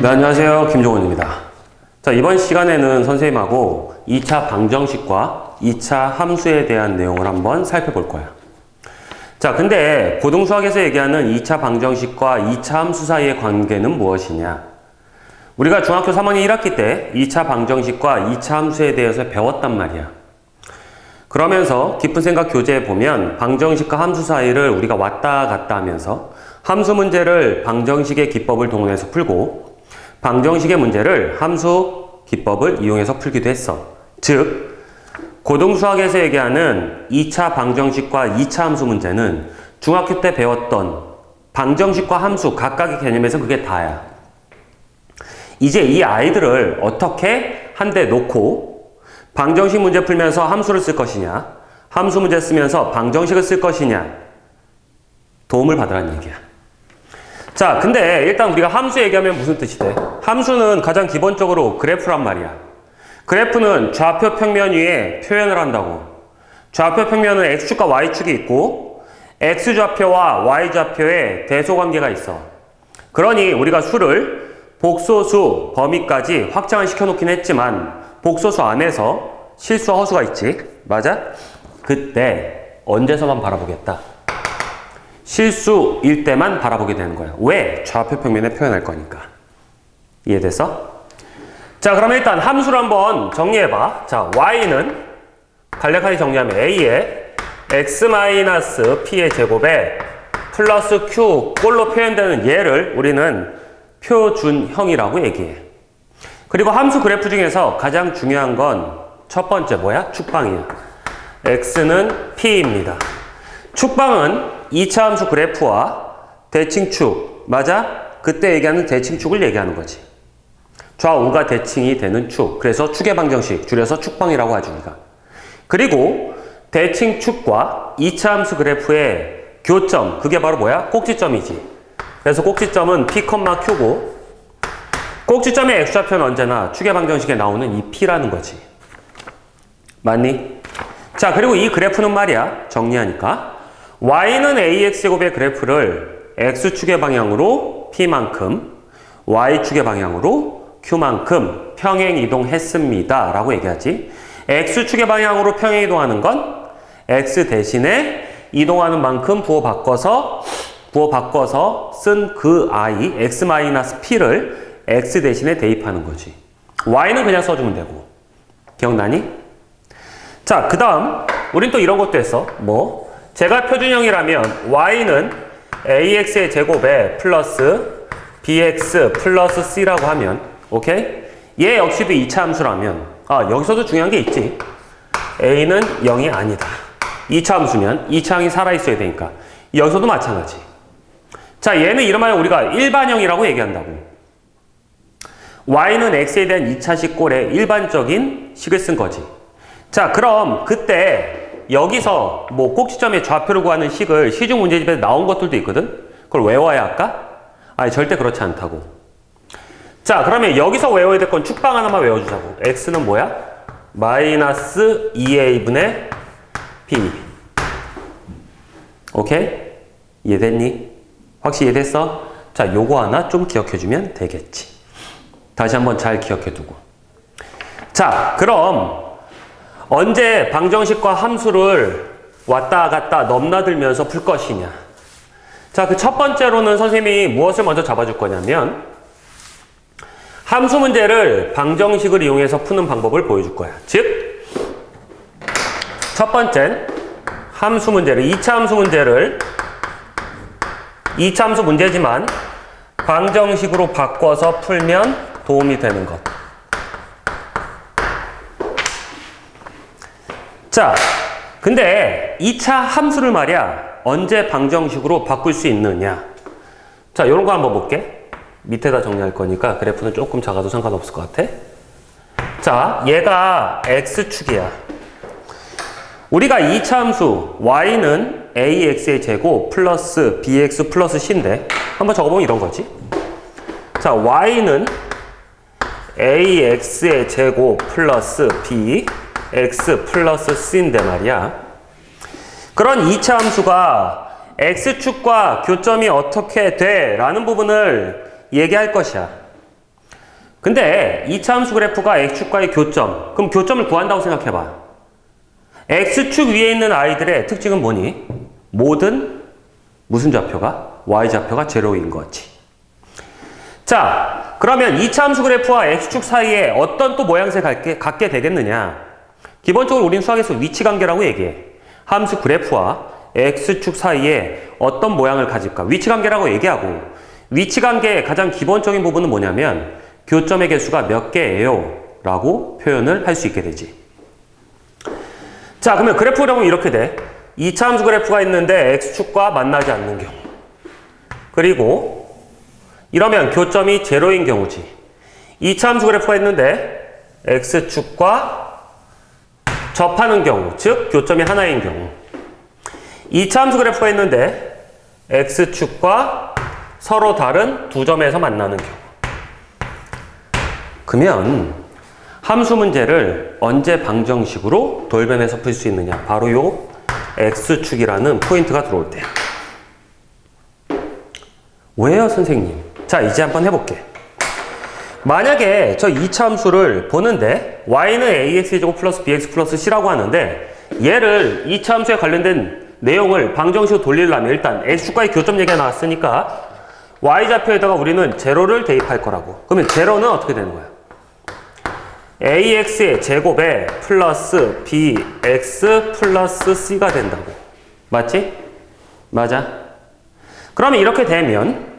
네, 안녕하세요. 김종원입니다. 자, 이번 시간에는 선생님하고 2차 방정식과 2차 함수에 대한 내용을 한번 살펴볼 거야. 자, 근데 고등수학에서 얘기하는 2차 방정식과 2차 함수 사이의 관계는 무엇이냐? 우리가 중학교 3학년 1학기 때 2차 방정식과 2차 함수에 대해서 배웠단 말이야. 그러면서 깊은 생각 교재에 보면 방정식과 함수 사이를 우리가 왔다 갔다 하면서 함수 문제를 방정식의 기법을 동원해서 풀고 방정식의 문제를 함수 기법을 이용해서 풀기도 했어. 즉, 고등수학에서 얘기하는 2차 방정식과 2차 함수 문제는 중학교 때 배웠던 방정식과 함수 각각의 개념에서 그게 다야. 이제 이 아이들을 어떻게 한 대 놓고 방정식 문제 풀면서 함수를 쓸 것이냐, 함수 문제 쓰면서 방정식을 쓸 것이냐 도움을 받으라는 얘기야. 자, 근데 일단 우리가 함수 얘기하면 무슨 뜻이 돼? 함수는 가장 기본적으로 그래프란 말이야. 그래프는 좌표 평면 위에 표현을 한다고. 좌표 평면은 x축과 y축이 있고 x좌표와 y좌표에 대소관계가 있어. 그러니 우리가 수를 복소수 범위까지 확장을 시켜놓긴 했지만 복소수 안에서 실수와 허수가 있지. 맞아? 그때 언제서만 바라보겠다. 실수일 때만 바라보게 되는 거야. 왜? 좌표 평면에 표현할 거니까. 이해됐어? 자, 그럼 일단 함수를 한번 정리해봐. 자, y는 간략하게 정리하면 a에 x-p의 제곱에 플러스 q 꼴로 표현되는 얘를 우리는 표준형이라고 얘기해. 그리고 함수 그래프 중에서 가장 중요한 건 첫 번째 뭐야? 축방이야. x는 p입니다. 축방은 2차 함수 그래프와 대칭축, 맞아? 그때 얘기하는 대칭축을 얘기하는 거지. 좌우가 대칭이 되는 축. 그래서 축의 방정식, 줄여서 축방이라고 하죠, 우리가. 그리고 대칭축과 2차 함수 그래프의 교점, 그게 바로 뭐야? 꼭지점이지. 그래서 꼭지점은 p, q고 꼭지점의 x좌표는 언제나 축의 방정식에 나오는 이 p라는 거지. 맞니? 자, 그리고 이 그래프는 말이야, 정리하니까 y는 ax제곱의 그래프를 x축의 방향으로 p만큼 y축의 방향으로 q만큼 평행 이동했습니다 라고 얘기하지. x축의 방향으로 평행 이동하는 건 x 대신에 이동하는 만큼 부호 바꿔서 쓴 그 i x-p를 x 대신에 대입하는 거지. y는 그냥 써주면 되고. 기억나니? 자, 그 다음 우린 또 이런 것도 했어. 뭐? 제가 표준형이라면 y는 ax의 제곱에 플러스 bx 플러스 c라고 하면 오케이? 얘 역시도 2차 함수라면 여기서도 중요한 게 있지. a는 0이 아니다. 2차 함수면 2차항이 살아있어야 되니까 여기서도 마찬가지. 자, 얘는 이름하여 우리가 일반형이라고 얘기한다고. y는 x에 대한 2차식 꼴의 일반적인 식을 쓴 거지. 자, 그럼 그때 여기서 뭐 꼭지점의 좌표를 구하는 식을 시중 문제집에서 나온 것들도 있거든? 그걸 외워야 할까? 아니, 절대 그렇지 않다고. 자, 그러면 여기서 외워야 될 건 축방 하나만 외워주자고. x는 뭐야? 마이너스 2a분의 p. 오케이? 이해됐니? 확실히 이해됐어? 자, 요거 하나 좀 기억해주면 되겠지. 다시 한번 잘 기억해두고. 자, 그럼 언제 방정식과 함수를 왔다 갔다 넘나들면서 풀 것이냐. 자, 그 첫 번째로는 선생님이 무엇을 먼저 잡아줄 거냐면 함수 문제를 방정식을 이용해서 푸는 방법을 보여줄 거야. 즉, 첫 번째는 함수 문제를 2차 함수 문제를 2차 함수 문제지만 방정식으로 바꿔서 풀면 도움이 되는 것. 자, 근데 2차 함수를 말이야 언제 방정식으로 바꿀 수 있느냐. 자, 이런 거 한번 볼게. 밑에다 정리할 거니까 그래프는 조금 작아도 상관없을 것 같아. 자, 얘가 x축이야. 우리가 2차 함수 y는 ax의 제곱 플러스 bx 플러스 c인데 한번 적어보면 이런 거지. 자, y는 ax의 제곱 플러스 b x 플러스 c인데 말이야. 그런 2차 함수가 x축과 교점이 어떻게 돼? 라는 부분을 얘기할 것이야. 근데 이차 함수 그래프가 x축과의 교점. 그럼 교점을 구한다고 생각해봐. x축 위에 있는 아이들의 특징은 뭐니? 모든 무슨 좌표가? y좌표가 제로인 거지. 자, 그러면 이차 함수 그래프와 x축 사이에 어떤 또 모양새를 갖게 되겠느냐? 기본적으로 우린 수학에서 위치관계라고 얘기해. 함수 그래프와 x축 사이에 어떤 모양을 가질까? 위치관계라고 얘기하고, 위치관계의 가장 기본적인 부분은 뭐냐면 교점의 개수가 몇 개예요? 라고 표현을 할 수 있게 되지. 자, 그러면 그래프를 보면 이렇게 돼. 2차 함수 그래프가 있는데 x축과 만나지 않는 경우. 그리고 이러면 교점이 제로인 경우지. 2차 함수 그래프가 있는데 x축과 접하는 경우, 즉 교점이 하나인 경우. 2차 함수 그래프가 있는데 x축과 서로 다른 두 점에서 만나는 경우. 그러면 함수 문제를 언제 방정식으로 돌변해서 풀 수 있느냐? 바로 요 x축이라는 포인트가 들어올 때. 왜요, 선생님? 자, 이제 한번 해볼게. 만약에 저 2차 함수를 보는데 y는 ax제곱 플러스 bx 플러스 c라고 하는데 얘를 2차 함수에 관련된 내용을 방정식으로 돌리려면 일단 x축과의 교점 얘기가 나왔으니까 y좌표에다가 우리는 제로를 대입할 거라고. 그러면 제로는 어떻게 되는 거야? ax의 제곱에 플러스 bx 플러스 c가 된다고. 맞지? 맞아. 그러면 이렇게 되면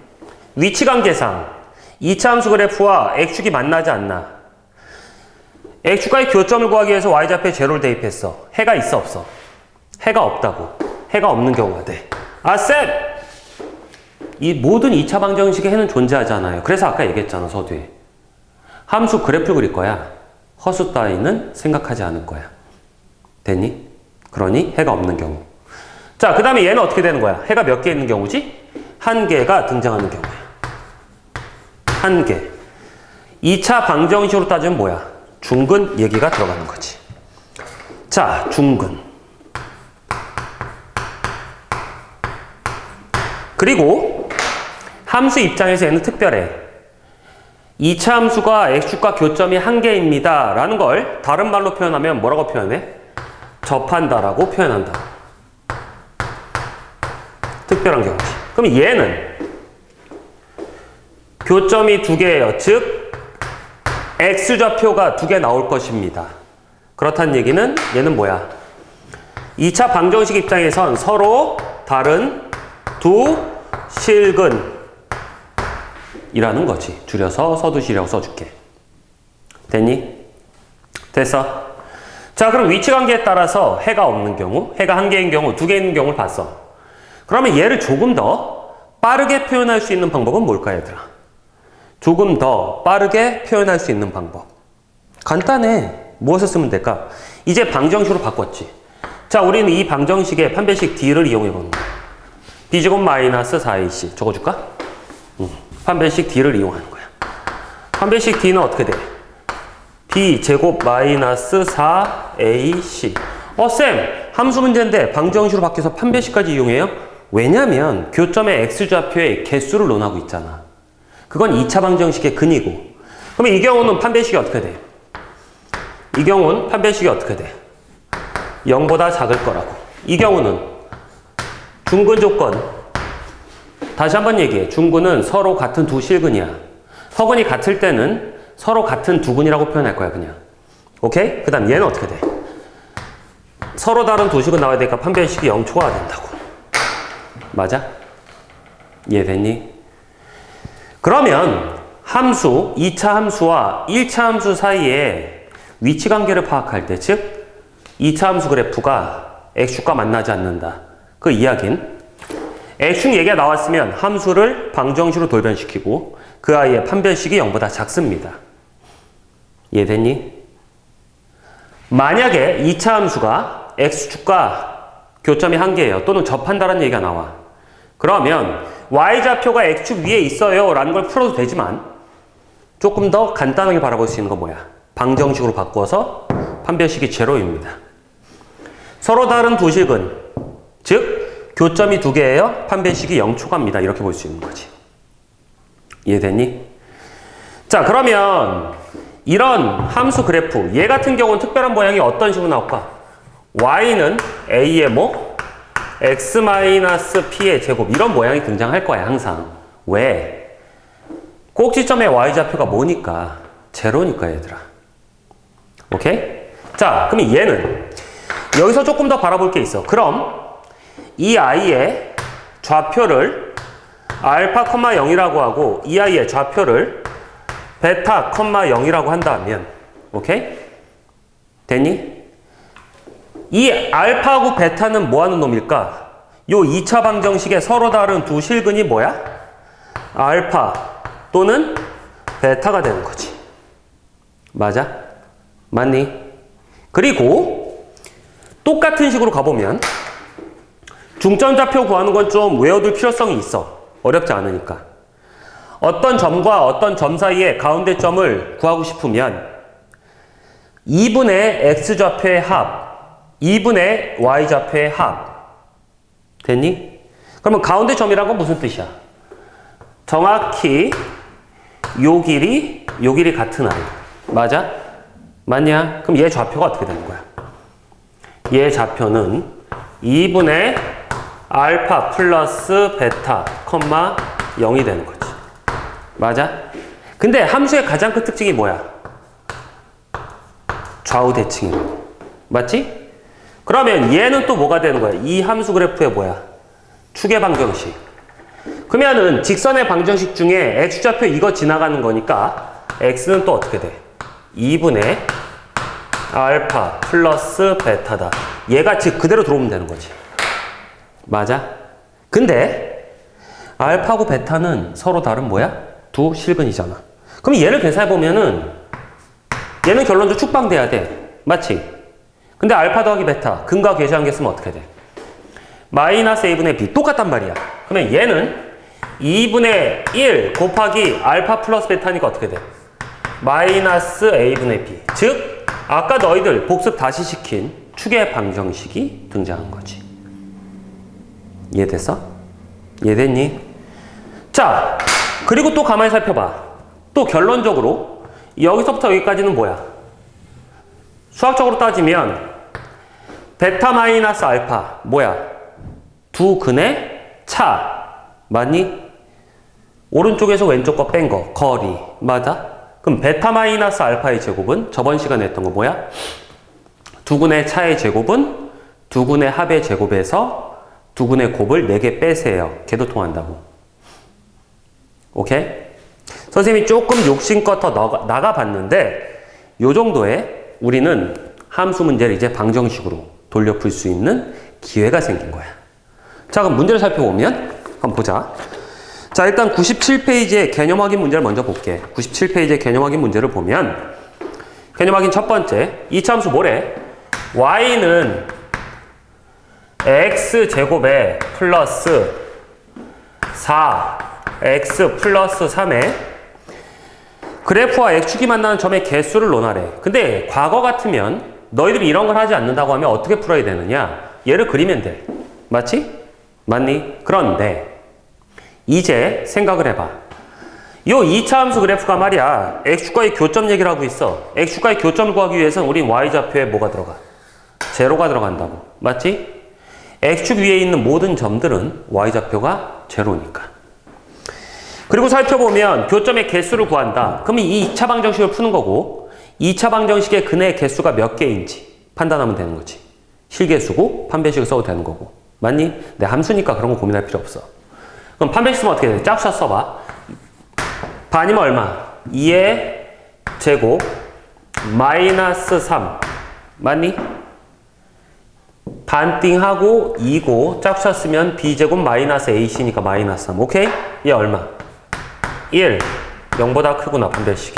위치관계상 2차 함수 그래프와 x축이 만나지 않나? x축과의 교점을 구하기 위해서 y좌표에 제로를 대입했어. 해가 있어 없어? 해가 없다고. 해가 없는 경우가 돼. 아 쌤! 이 모든 2차 방정식에 해는 존재하잖아요. 그래서 아까 얘기했잖아, 서두에. 함수 그래프 그릴 거야. 허수 따위는 생각하지 않을 거야. 됐니? 그러니 해가 없는 경우. 자, 그 다음에 얘는 어떻게 되는 거야? 해가 몇 개 있는 경우지? 한 개가 등장하는 경우야. 한 개. 2차 방정식으로 따지면 뭐야? 중근 얘기가 들어가는 거지. 자, 중근. 그리고 함수 입장에서 얘는 특별해. 2차 함수가 x축과 교점이 한 개입니다. 라는 걸 다른 말로 표현하면 뭐라고 표현해? 접한다라고 표현한다. 특별한 경우지. 그럼 얘는 교점이 두 개예요. 즉 x좌표가 두 개 나올 것입니다. 그렇다는 얘기는 얘는 뭐야? 2차 방정식 입장에선 서로 다른 두 실근 이라는 거지. 줄여서 서두시라고 써줄게. 됐니? 됐어? 자, 그럼 위치관계에 따라서 해가 없는 경우, 해가 한 개인 경우, 두 개 있는 경우를 봤어. 그러면 얘를 조금 더 빠르게 표현할 수 있는 방법은 뭘까, 얘들아? 조금 더 빠르게 표현할 수 있는 방법. 간단해. 무엇을 쓰면 될까? 이제 방정식으로 바꿨지. 자, 우리는 이 방정식의 판별식 D를 이용해보는 거야. B제곱 마이너스 4AC. 적어줄까? 판별식 D를 이용하는 거야. 판별식 D는 어떻게 돼? B제곱 마이너스 4AC. 쌤! 함수 문제인데 방정식으로 바뀌어서 판별식까지 이용해요? 왜냐면 교점의 x좌표의 개수를 논하고 있잖아. 그건 2차 방정식의 근이고. 그러면 이 경우는 판별식이 어떻게 돼? 이 경우는 판별식이 어떻게 돼? 0보다 작을 거라고. 이 경우는 중근 조건. 다시 한번 얘기해. 중근은 서로 같은 두 실근이야. 서근이 같을 때는 서로 같은 두 근이라고 표현할 거야, 그냥. 오케이? 그 다음 얘는 어떻게 돼? 서로 다른 두 실근 나와야 되니까 판별식이 0초가 된다고. 맞아? 이해됐니? 그러면 함수, 2차 함수와 1차 함수 사이에 위치관계를 파악할 때, 즉 2차 함수 그래프가 x축과 만나지 않는다. 그 이야기는 x축 얘기가 나왔으면 함수를 방정식으로 돌변시키고 그 아이의 판별식이 0보다 작습니다. 이해됐니? 만약에 2차 함수가 x축과 교점이 한 개예요. 또는 접한다는 얘기가 나와. 그러면 y좌표가 x축 위에 있어요 라는 걸 풀어도 되지만 조금 더 간단하게 바라볼 수 있는 건 뭐야? 방정식으로 바꿔서 판별식이 제로입니다. 서로 다른 두 실근, 즉 교점이 두 개예요. 판별식이 0초갑니다. 이렇게 볼 수 있는 거지. 이해됐니? 자, 그러면 이런 함수 그래프, 얘 같은 경우는 특별한 모양이 어떤 식으로 나올까? y는 a의 뭐? x-p의 제곱, 이런 모양이 등장할 거야, 항상. 왜? 꼭지점의 y좌표가 뭐니까? 제로니까, 얘들아. 오케이? 자, 그럼 얘는 여기서 조금 더 바라볼 게 있어. 그럼 이 i의 좌표를 알파, 0이라고 하고 이 i의 좌표를 베타, 0이라고 한다면, 오케이? 됐니? 이 알파하고 베타는 뭐 하는 놈일까? 요 2차 방정식의 서로 다른 두 실근이 뭐야? 알파 또는 베타가 되는 거지. 맞아? 맞니? 그리고 똑같은 식으로 가보면 중점좌표 구하는 건 좀 외워둘 필요성이 있어. 어렵지 않으니까. 어떤 점과 어떤 점 사이의 가운데 점을 구하고 싶으면 2분의 x좌표의 합, 2분의 y좌표의 합. 됐니? 그러면 가운데 점이란 건 무슨 뜻이야? 정확히 요 길이 같은 아이. 맞아? 맞냐? 그럼 얘 좌표가 어떻게 되는 거야? 얘 좌표는 2분의 알파 플러스 베타, 0이 되는 거지. 맞아? 근데 함수의 가장 큰 특징이 뭐야? 좌우 대칭이라고. 맞지? 그러면 얘는 또 뭐가 되는 거야? 이 함수 그래프의 뭐야? 축의 방정식. 그러면은 직선의 방정식 중에 x좌표 이거 지나가는 거니까 x는 또 어떻게 돼? 2분의 알파 플러스 베타다. 얘가 즉 그대로 들어오면 되는 거지. 맞아? 근데 알파하고 베타는 서로 다른 뭐야? 두 실근이잖아. 그럼 얘를 계산해보면은 얘는 결론적으로 축방돼야 돼. 맞지? 근데 알파 더하기 베타, 근과 계시한 게 쓰면 어떻게 돼? 마이너스 a분의 b. 똑같단 말이야. 그러면 얘는 2분의 1 곱하기 알파 플러스 베타니까 어떻게 돼? 마이너스 a분의 b. 즉 아까 너희들 복습 다시 시킨 축의 방정식이 등장한 거지. 이해됐어? 이해됐니? 자, 그리고 또 가만히 살펴봐. 또 결론적으로 여기서부터 여기까지는 뭐야? 수학적으로 따지면 베타 마이너스 알파 뭐야? 두 근의 차. 맞니? 오른쪽에서 왼쪽 거 뺀 거 거리. 맞아? 그럼 베타 마이너스 알파의 제곱은 저번 시간에 했던 거 뭐야? 두 근의 차의 제곱은 두 근의 합의 제곱에서 두 근의 곱을 4개 빼세요. 걔도 통한다고. 오케이? 선생님이 조금 욕심껏 더 나가봤는데 요 정도에 우리는 함수 문제를 이제 방정식으로 돌려 풀 수 있는 기회가 생긴 거야. 자, 그럼 문제를 살펴보면 한번 보자. 자, 일단 97페이지의 개념 확인 문제를 먼저 볼게. 97페이지의 개념 확인 문제를 보면 개념 확인 첫 번째, 이차 함수 뭐래? y는 x제곱에 플러스 4x 플러스 3에 그래프와 x축이 만나는 점의 개수를 논하래. 근데 과거 같으면 너희들이 이런 걸 하지 않는다고 하면 어떻게 풀어야 되느냐? 얘를 그리면 돼. 맞지? 맞니? 그런데 이제 생각을 해봐. 요 2차 함수 그래프가 말이야, x축과의 교점 얘기를 하고 있어. x축과의 교점을 구하기 위해서는 우린 y좌표에 뭐가 들어가? 제로가 들어간다고. 맞지? x축 위에 있는 모든 점들은 y좌표가 제로니까. 그리고 살펴보면 교점의 개수를 구한다. 그러면 이 2차 방정식을 푸는 거고 2차 방정식의 근의 개수가 몇 개인지 판단하면 되는 거지. 실개수고 판별식을 써도 되는 거고. 맞니? 내 함수니까 그런 거 고민할 필요 없어. 그럼 판별식 쓰면 어떻게 돼? 짝수 써봐. 반이면 얼마? 2의 제곱 마이너스 3. 맞니? 반띵하고 2고 짝수 쓰면 b제곱 마이너스 ac니까 마이너스 3. 오케이? 얘 얼마? 1. 0보다 크구나, 판별식이.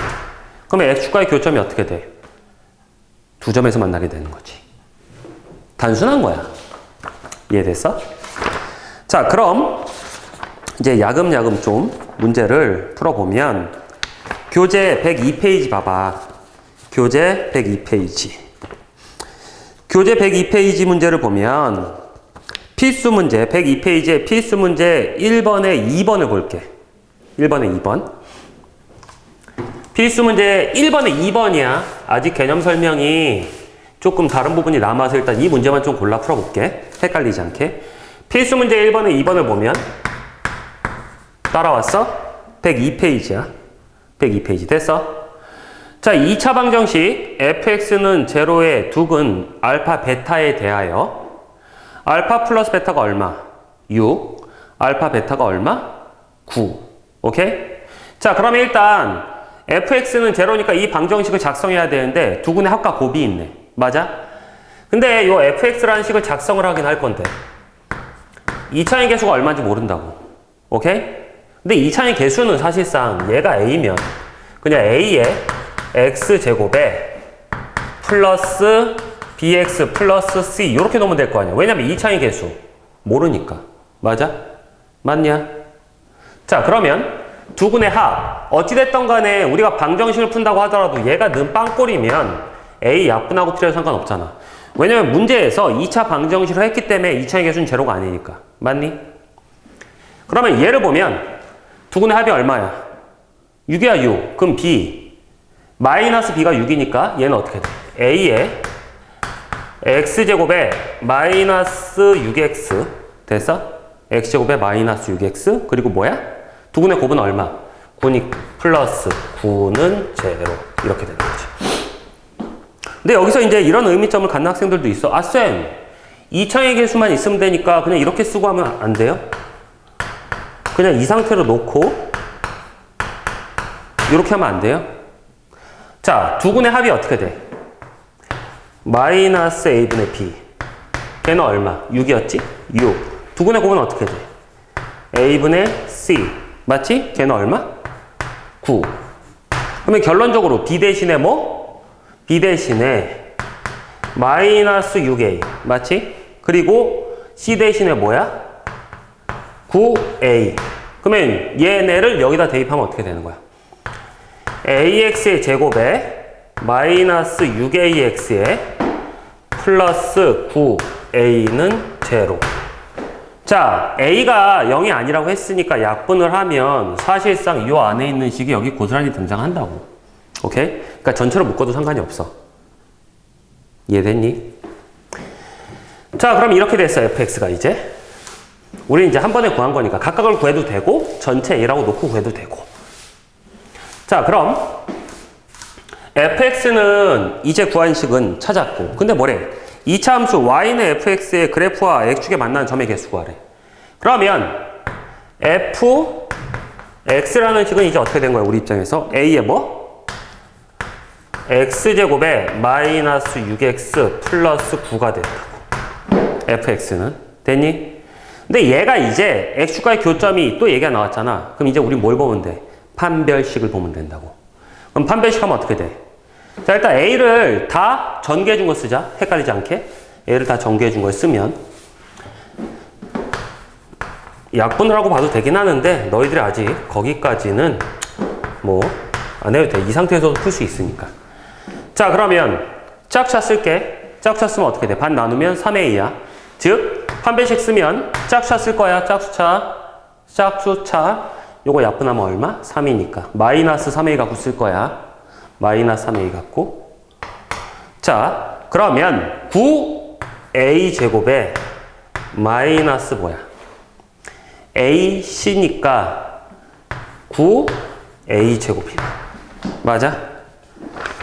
그러면 x축과의 교점이 어떻게 돼? 두 점에서 만나게 되는 거지. 단순한 거야. 이해됐어? 자, 그럼 이제 야금야금 좀 문제를 풀어보면 교재 102페이지 봐봐. 교재 102페이지. 교재 102페이지 문제를 보면 필수 문제, 102페이지의 필수 문제 1번에 2번을 볼게. 1번에 2번. 필수 문제 1번에 2번이야. 아직 개념 설명이 조금 다른 부분이 남아서 일단 이 문제만 좀 골라 풀어볼게. 헷갈리지 않게. 필수 문제 1번에 2번을 보면 따라왔어? 102페이지야. 102페이지 됐어? 자, 2차 방정식 fx는 제로의 둑은 알파 베타에 대하여 알파 플러스 베타가 얼마? 6. 알파 베타가 얼마? 9. 오케이? 자, 그러면 일단 fx는 제로니까 이 방정식을 작성해야 되는데 두근의 합과 곱이 있네. 맞아? 근데 이 fx라는 식을 작성을 하긴 할 건데 2차의 개수가 얼마인지 모른다고. 오케이? 근데 2차의 개수는 사실상 얘가 a면 그냥 a에 x제곱에 플러스 bx 플러스 c 이렇게 놓으면 될 거 아니야. 왜냐면 2차의 개수 모르니까. 맞아? 맞냐? 자, 그러면 두근의 합 어찌됐던 간에 우리가 방정식을 푼다고 하더라도 얘가 는 빵꼴이면 a 약분하고 필요해 상관없잖아. 왜냐면 문제에서 2차 방정식을 했기 때문에 2차의 개수는 제로가 아니니까. 맞니? 그러면 얘를 보면 두근의 합이 얼마야? 6이야 6. 그럼 b 마이너스 b가 6이니까 얘는 어떻게 돼? a에 x제곱에 마이너스 6x 됐어? x제곱에 마이너스 6x 그리고 뭐야? 두근의 곱은 얼마? 9니 플러스 9는 제로 이렇게 되는 거지. 근데 여기서 이제 이런 의미점을 갖는 학생들도 있어. 아 쌤 2차의 개수만 있으면 되니까 그냥 이렇게 쓰고 하면 안 돼요? 그냥 이 상태로 놓고 이렇게 하면 안 돼요? 자, 두근의 합이 어떻게 돼? 마이너스 a분의 b 걔는 얼마? 6이었지? 6. 두근의 곱은 어떻게 돼? a분의 c 맞지? 걔는 얼마? 9. 그러면 결론적으로 b 대신에 뭐? b 대신에 마이너스 6a 맞지? 그리고 c 대신에 뭐야? 9a. 그러면 얘네를 여기다 대입하면 어떻게 되는 거야? ax의 제곱에 마이너스 6ax에 플러스 9a는 제로. 자, a가 0이 아니라고 했으니까 약분을 하면 사실상 이 안에 있는 식이 여기 고스란히 등장한다고. 오케이? 그러니까 전체로 묶어도 상관이 없어. 이해됐니? 자, 그럼 이렇게 됐어 fx가 이제. 우리 이제 한 번에 구한 거니까 각각을 구해도 되고 전체 a라고 놓고 구해도 되고. 자, 그럼 fx는 이제 구한 식은 찾았고 근데 뭐래? 2차 함수 y는 fx의 그래프와 x축에 만나는 점의 개수 구하래. 그러면 fx라는 식은 이제 어떻게 된 거야? 우리 입장에서 a에 뭐? x제곱에 마이너스 6x 플러스 9가 됐다고. fx는 됐니? 근데 얘가 이제 x축과의 교점이 또 얘기가 나왔잖아. 그럼 이제 우리 뭘 보면 돼? 판별식을 보면 된다고. 그럼 판별식 하면 어떻게 돼? 자, 일단 a를 다 전개해 준 거 쓰자. 헷갈리지 않게. a를 다 전개해 준 걸 쓰면 약분을 하고 봐도 되긴 하는데 너희들이 아직 거기까지는 뭐 안 해도 돼. 이 상태에서도 풀 수 있으니까. 자, 그러면 짝수차 쓸게. 짝수차 쓰면 어떻게 돼? 반 나누면 3a야. 즉 판별식 쓰면 짝수차 쓸 거야. 짝수차 요거 약분하면 얼마? 3이니까 마이너스 3a 갖고 쓸 거야. 마이너스 3a 갖고. 자, 그러면 9a 제곱에 마이너스 뭐야? ac니까 9a 제곱이야. 맞아?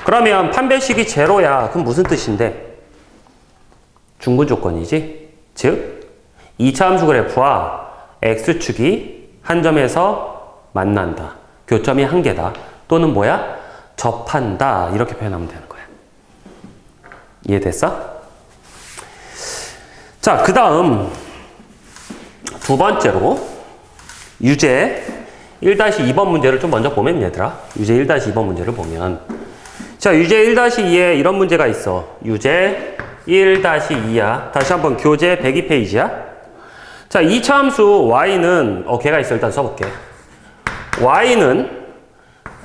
그러면 판별식이 제로야. 그럼 무슨 뜻인데? 중분 조건이지? 즉 2차 함수 그래프와 x축이 한 점에서 만난다. 교점이 한 개다. 또는 뭐야? 접한다. 이렇게 표현하면 되는 거야. 이해됐어? 자, 그 다음 두 번째로 유제 1-2번 문제를 좀 먼저 보면 얘들아. 유제 1-2번 문제를 보면 자, 유제 1-2에 이런 문제가 있어. 유제 1-2야. 다시 한번 교재 102페이지야. 자, 2차 함수 y는 걔가 있어. 일단 써볼게. y는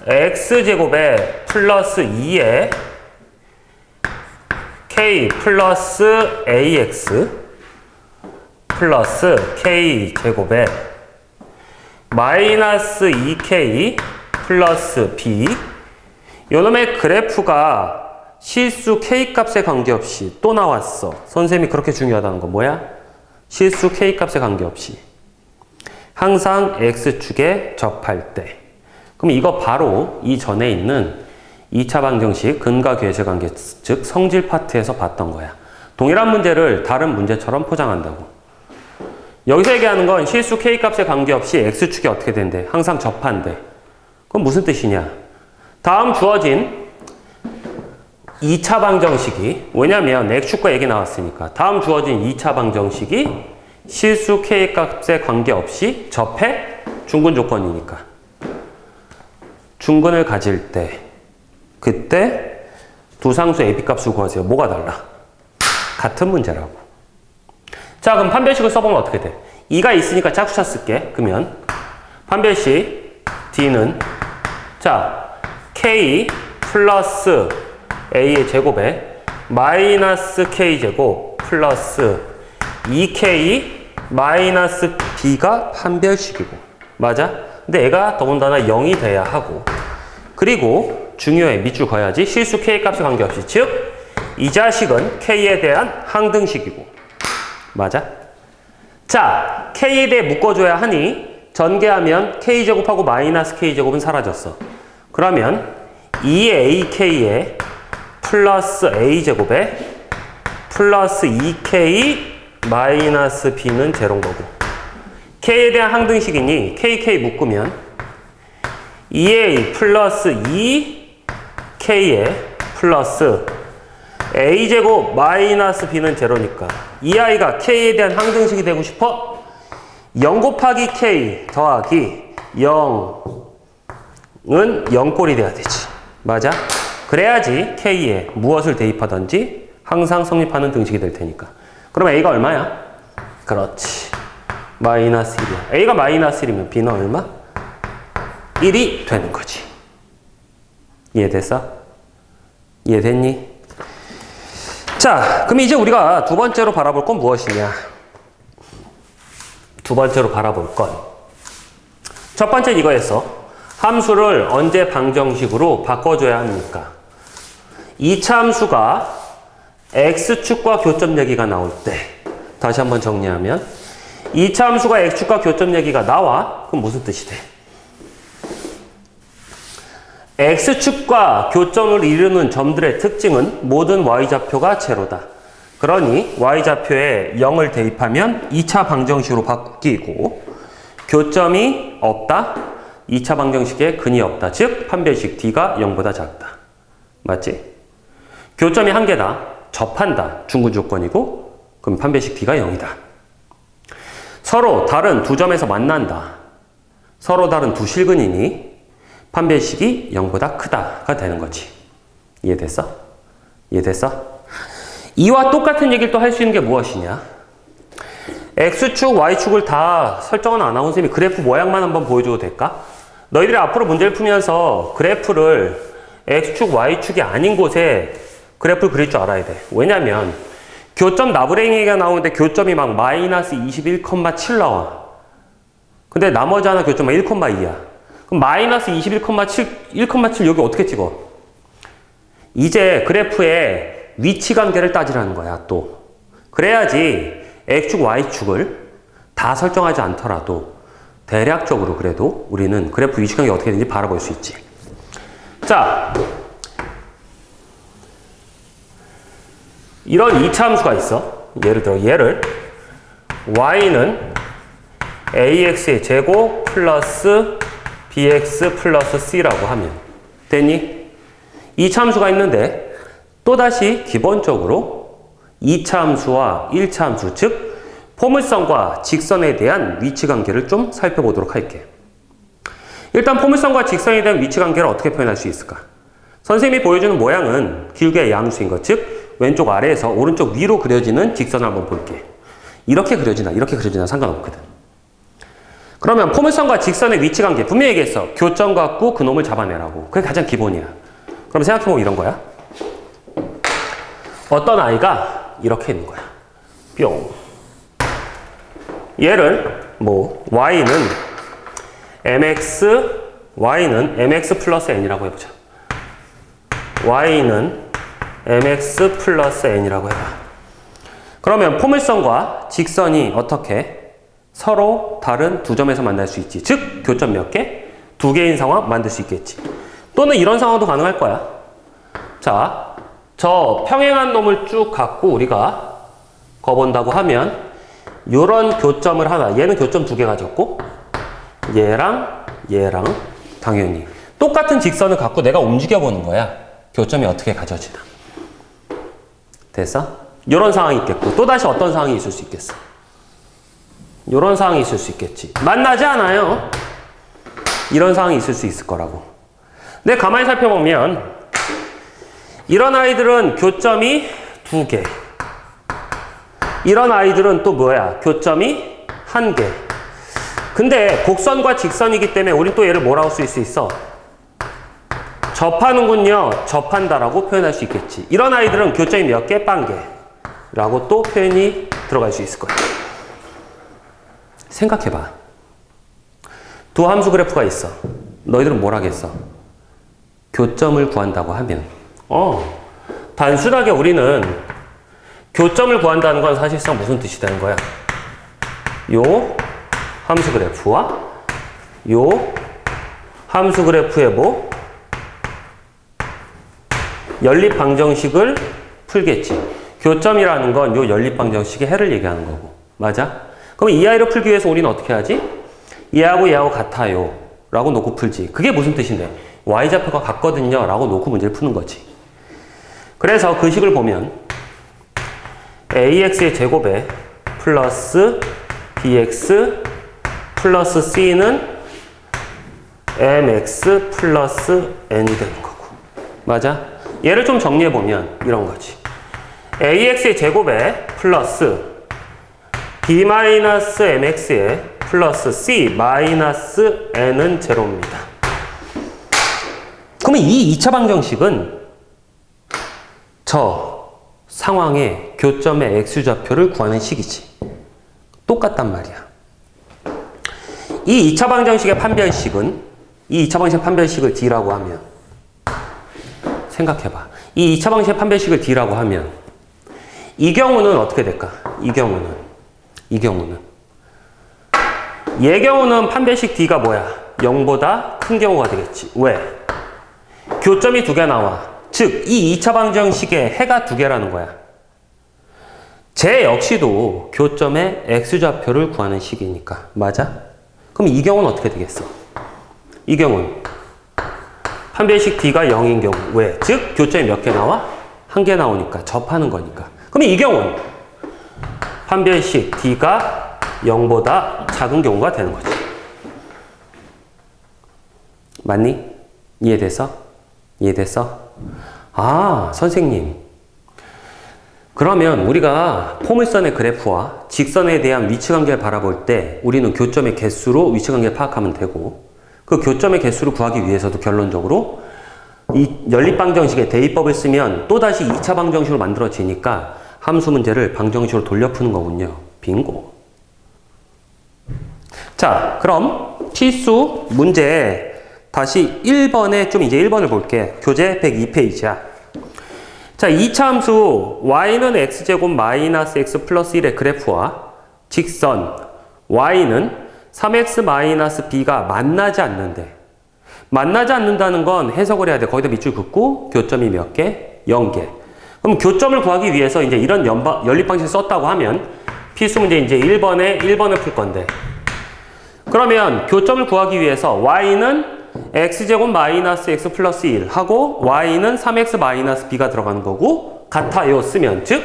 x제곱에 플러스 2에 k 플러스 ax 플러스 k제곱에 마이너스 2k 플러스 b 요놈의 그래프가 실수 K값에 관계없이 또 나왔어. 선생님이 그렇게 중요하다는 거 뭐야? 실수 K값에 관계없이 항상 X축에 접할 때. 그럼 이거 바로 이 전에 있는 2차 방정식 근과 계수의 관계, 즉 성질 파트에서 봤던 거야. 동일한 문제를 다른 문제처럼 포장한다고. 여기서 얘기하는 건 실수 K값에 관계없이 X축이 어떻게 된대? 항상 접한대. 그건 무슨 뜻이냐? 다음 주어진 2차 방정식이, 왜냐면 X축과 얘기 나왔으니까 다음 주어진 2차 방정식이 실수 K값에 관계없이 접해 중근 조건이니까 중근을 가질 때 그때 두 상수 AB값을 구하세요. 뭐가 달라? 같은 문제라고. 자, 그럼 판별식을 써보면 어떻게 돼? 2가 있으니까 짝수차 쓸게. 그러면 판별식 D는 자 K 플러스 A의 제곱에 마이너스 K제곱 플러스 2K 마이너스 B가 판별식이고 맞아? 근데 얘가 더군다나 0이 돼야 하고 그리고 중요해. 밑줄 그어야지. 실수 K값에 관계없이 즉 이 자식은 K에 대한 항등식이고 맞아? 자, K에 대해 묶어줘야 하니 전개하면 K제곱하고 마이너스 K제곱은 사라졌어. 그러면 2AK에 플러스 A제곱에 플러스 2K 마이너스 B는 제로인 거고 K에 대한 항등식이니 KK 묶으면 2A 플러스 2K에 플러스 A제곱 마이너스 B는 제로니까 이 아이가 K에 대한 항등식이 되고 싶어? 0 곱하기 K 더하기 0은 0꼴이 돼야 되지. 맞아? 그래야지 K에 무엇을 대입하든지 항상 성립하는 등식이 될 테니까. 그럼 A가 얼마야? 그렇지. 마이너스 1이야. A가 마이너스 1이면 B는 얼마? 1이 되는 거지. 이해됐어? 이해됐니? 자, 그럼 이제 우리가 두 번째로 바라볼 건 무엇이냐? 두 번째로 바라볼 건 첫 번째는 이거였어. 함수를 언제 방정식으로 바꿔줘야 합니까? 2차 함수가 X축과 교점 얘기가 나올 때 다시 한번 정리하면 2차 함수가 X축과 교점 얘기가 나와? 그럼 무슨 뜻이 돼? X축과 교점을 이루는 점들의 특징은 모든 Y좌표가 제로다. 그러니 Y좌표에 0을 대입하면 2차 방정식으로 바뀌고 교점이 없다? 2차 방정식에 근이 없다. 즉 판별식 D가 0보다 작다. 맞지? 교점이 한 개다. 접한다. 중근 조건이고 그럼 판별식 D가 0이다. 서로 다른 두 점에서 만난다. 서로 다른 두 실근이니 판별식이 0보다 크다가 되는 거지. 이해됐어? 이해됐어? 이와 똑같은 얘기를 또 할 수 있는 게 무엇이냐? X축, Y축을 다 설정은 안 하고 선생님이 그래프 모양만 한번 보여줘도 될까? 너희들이 앞으로 문제를 풀면서 그래프를 X축, Y축이 아닌 곳에 그래프를 그릴 줄 알아야 돼. 왜냐면 교점 나부랭이가 나오는데 교점이 막 마이너스 21,7 나와. 근데 나머지 하나 교점은 1,2야. 그럼 마이너스 21,7, 1,7 여기 어떻게 찍어? 이제 그래프의 위치 관계를 따지라는 거야, 또. 그래야지 X축, Y축을 다 설정하지 않더라도 대략적으로 그래도 우리는 그래프 위치 관계가 어떻게 되는지 바라볼 수 있지. 자, 이런 2차 함수가 있어. 예를 들어 얘를 Y는 AX의 제곱 플러스 bx 플러스 c라고 하면 됐니? 2차 함수가 있는데 또다시 기본적으로 2차 함수와 1차 함수 즉 포물선과 직선에 대한 위치 관계를 좀 살펴보도록 할게. 일단 포물선과 직선에 대한 위치 관계를 어떻게 표현할 수 있을까? 선생님이 보여주는 모양은 길게 양수인 것, 즉 왼쪽 아래에서 오른쪽 위로 그려지는 직선을 한번 볼게. 이렇게 그려지나 상관없거든. 그러면 포물선과 직선의 위치 관계 분명히 얘기했어. 교점 갖고 그놈을 잡아내라고. 그게 가장 기본이야. 그럼 생각해보면 이런 거야. 어떤 아이가 이렇게 있는 거야. 뿅. 얘를 뭐 y는 mx 플러스 n이라고 해보자. y는 mx 플러스 n이라고 해봐. 그러면 포물선과 직선이 어떻게 서로 다른 두 점에서 만날 수 있지. 즉 교점 몇 개? 두 개인 상황 만들 수 있겠지. 또는 이런 상황도 가능할 거야. 자, 저 평행한 놈을 쭉 갖고 우리가 거본다고 하면 요런 교점을 하나, 얘는 교점 두 개 가졌고 얘랑 당연히 똑같은 직선을 갖고 내가 움직여 보는 거야. 교점이 어떻게 가져지나. 됐어? 요런 상황이 있겠고 또다시 어떤 상황이 있을 수 있겠어? 요런 상황이 있을 수 있겠지. 만나지 않아요. 이런 상황이 있을 수 있을 거라고. 근데 가만히 살펴보면 이런 아이들은 교점이 두 개. 이런 아이들은 또 뭐야? 교점이 한 개. 근데 곡선과 직선이기 때문에 우린 또 얘를 뭐라고 쓸 수 있어? 접하는군요. 접한다라고 표현할 수 있겠지. 이런 아이들은 교점이 몇 개? 빵 개. 라고 또 표현이 들어갈 수 있을 거야. 생각해봐. 두 함수 그래프가 있어. 너희들은 뭘 하겠어? 교점을 구한다고 하면 단순하게 우리는 교점을 구한다는 건 사실상 무슨 뜻이 되는 거야? 요 함수 그래프와 요 함수 그래프의 뭐? 연립방정식을 풀겠지. 교점이라는 건 요 연립방정식의 해를 얘기하는 거고. 맞아? 그럼 이 아이를 풀기 위해서 우리는 어떻게 하지? 얘하고 같아요 라고 놓고 풀지. 그게 무슨 뜻인데? y좌표가 같거든요 라고 놓고 문제를 푸는 거지. 그래서 그 식을 보면 ax의 제곱에 플러스 bx 플러스 c는 mx 플러스 n이 되는 거고. 맞아? 얘를 좀 정리해보면 이런 거지. ax의 제곱에 플러스 b-mx에 플러스 c-n은 제로입니다. 그러면 이 2차 방정식은 저 상황의 교점의 x좌표를 구하는 식이지. 똑같단 말이야. 이 2차 방정식의 판별식은 이 2차 방정식 판별식을 D라고 하면 생각해봐. 이 2차 방정식의 판별식을 D라고 하면 이 경우는 어떻게 될까? 이 경우는 얘 경우는 판별식 D가 뭐야? 0보다 큰 경우가 되겠지. 왜? 교점이 두 개 나와. 즉, 이 2차 방정식의 해가 두 개라는 거야. 쟤 역시도 교점의 x좌표를 구하는 식이니까. 맞아? 그럼 이 경우는 어떻게 되겠어? 이 경우는 판별식 D가 0인 경우. 왜? 즉, 교점이 몇 개 나와? 한 개 나오니까. 접하는 거니까. 그럼 이 경우는 판별식 D가 0보다 작은 경우가 되는 거지. 맞니? 이해됐어? 아, 선생님. 그러면 우리가 포물선의 그래프와 직선에 대한 위치관계를 바라볼 때 우리는 교점의 개수로 위치관계를 파악하면 되고, 그 교점의 개수를 구하기 위해서도 결론적으로 이 연립방정식의 대입법을 쓰면 또다시 2차 방정식으로 만들어지니까 함수 문제를 방정식으로 돌려 푸는 거군요. 빙고. 자, 그럼 필수 문제 다시 1번에 좀 이제 1번을 볼게. 교재 102페이지야. 자, 2차 함수 y는 x제곱 마이너스 x 플러스 1의 그래프와 직선 y는 3x 마이너스 b가 만나지 않는데, 만나지 않는다는 건 해석을 해야 돼. 거기다 밑줄 긋고 교점이 몇 개? 0개. 그럼 교점을 구하기 위해서 이제 이런 연립방식 썼다고 하면 필수 문제 이제 1번을 풀 건데, 그러면 교점을 구하기 위해서 y는 x제곱 마이너스 x 플러스 1 하고 y는 3x 마이너스 b가 들어가는 거고 같아요 쓰면, 즉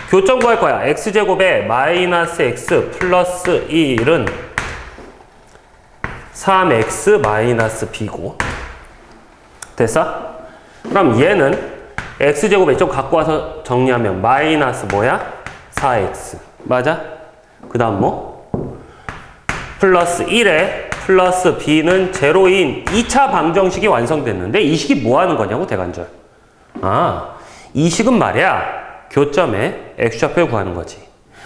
교점 구할 거야. x제곱에 마이너스 x 플러스 1은 3x 마이너스 b고. 됐어? 그럼 얘는 x제곱에 좀 갖고 와서 정리하면 마이너스 뭐야? 4x. 맞아? 그 다음 뭐? 플러스 1에 플러스 b는 제로인 2차 방정식이 완성됐는데 이 식이 뭐 하는 거냐고, 대간절. 아, 이 식은 말이야 교점의 x좌표를 구하는 거지.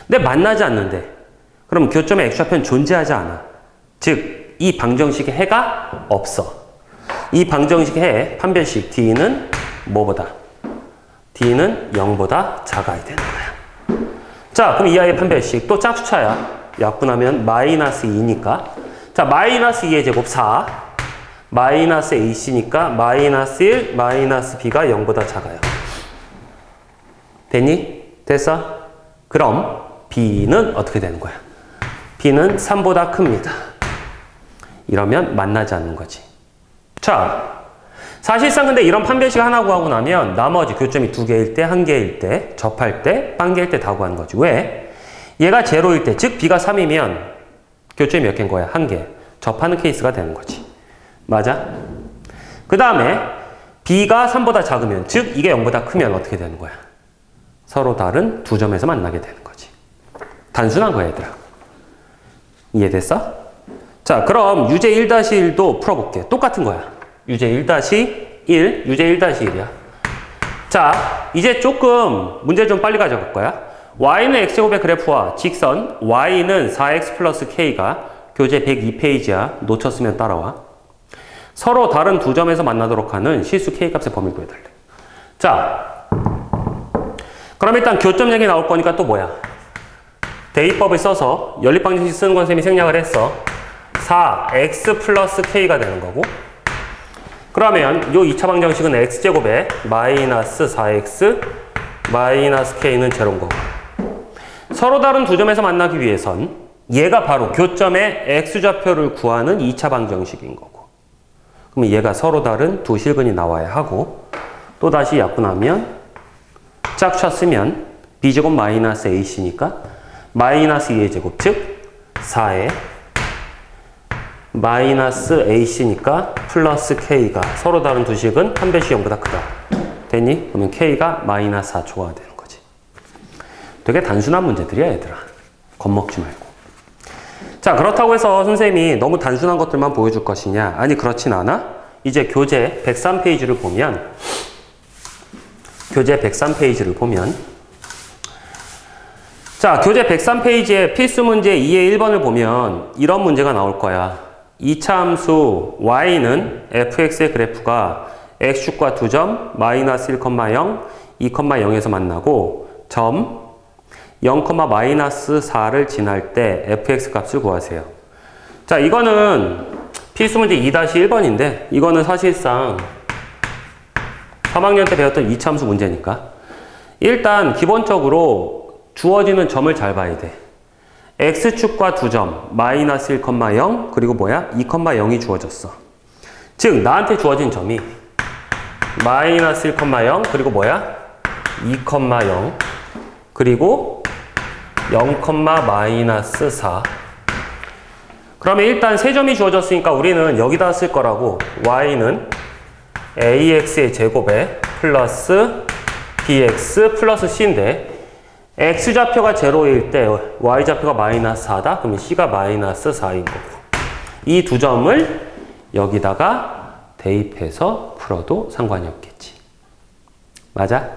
근데 만나지 않는데, 그럼 교점의 x좌표는 존재하지 않아. 즉 이 방정식의 해가 없어. 이 방정식의 해 판별식 D는 뭐보다? D는 0보다 작아야 되는 거야. 자, 그럼 이 아이의 판별식 또 짝수차야. 약분하면 마이너스 2니까. 자, 마이너스 2의 제곱 4. 마이너스 AC니까 마이너스 1, 마이너스 B가 0보다 작아요. 됐니? 됐어? 그럼 B는 어떻게 되는 거야? B는 3보다 큽니다. 이러면 만나지 않는 거지. 자, 사실상 근데 이런 판별식 하나 구하고 나면 나머지 교점이 2개일 때, 1개일 때, 접할 때, 빵개일 때 다 구하는 거지. 왜? 얘가 제로일 때, 즉 B가 3이면 교점이 몇 개인 거야? 1개. 접하는 케이스가 되는 거지. 맞아? 그 다음에 B가 3보다 작으면, 즉 이게 0보다 크면 어떻게 되는 거야? 서로 다른 두 점에서 만나게 되는 거지. 단순한 거야, 얘들아. 이해됐어? 자, 그럼 유제 1-1도 풀어볼게. 똑같은 거야. 유제 1-1, 유제 1-1이야. 자, 이제 조금 문제 좀 빨리 가져갈 거야. y는 x제곱의 그래프와 직선 y는 4x 플러스 k가 교재 102페이지야. 놓쳤으면 따라와. 서로 다른 두 점에서 만나도록 하는 실수 k값의 범위를 구해달래. 자, 그럼 일단 교점 얘기 나올 거니까 또 뭐야? 대입법을 써서 연립방정식 쓰는 건 쌤이 생략을 했어. 4x 플러스 k가 되는 거고, 그러면 요 2차 방정식은 x제곱에 마이너스 4x 마이너스 k는 제로인 거고, 서로 다른 두 점에서 만나기 위해선 얘가 바로 교점의 x좌표를 구하는 2차 방정식인 거고, 그러면 얘가 서로 다른 두 실근이 나와야 하고, 또 다시 약분하면 짝수 쓰면 b제곱 마이너스 ac니까 마이너스 2의 제곱, 즉 4의 마이너스 ac니까 플러스 k가 서로 다른 두 식은 한 배씩 0보다 크다. 됐니? 그러면 k가 마이너스 4초가 되는 거지. 되게 단순한 문제들이야, 얘들아. 겁먹지 말고. 자, 그렇다고 해서 선생님이 너무 단순한 것들만 보여줄 것이냐? 아니, 그렇진 않아. 이제 교재 103페이지를 보면, 자, 교재 103페이지에 필수 문제 2의 1번을 보면 이런 문제가 나올 거야. 2차 함수 y는 fx의 그래프가 x축과 두 점 마이너스 1,0, 2,0에서 만나고 점 0, 마이너스 4를 지날 때 fx 값을 구하세요. 자, 이거는 필수 문제 2-1번인데 이거는 사실상 3학년 때 배웠던 2차 함수 문제니까 일단 기본적으로 주어지는 점을 잘 봐야 돼. x축과 두 점, 마이너스 1,0, 그리고 뭐야? 2,0이 주어졌어. 즉, 나한테 주어진 점이 마이너스 1,0, 그리고 뭐야? 2,0, 그리고 0, 마이너스 4. 그러면 일단 세 점이 주어졌으니까 우리는 여기다 쓸 거라고 y는 ax의 제곱에 플러스 bx 플러스 c인데 x좌표가 제로일 때 y좌표가 마이너스 4다? 그러면 c가 마이너스 4인 거고, 이 두 점을 여기다가 대입해서 풀어도 상관이 없겠지. 맞아?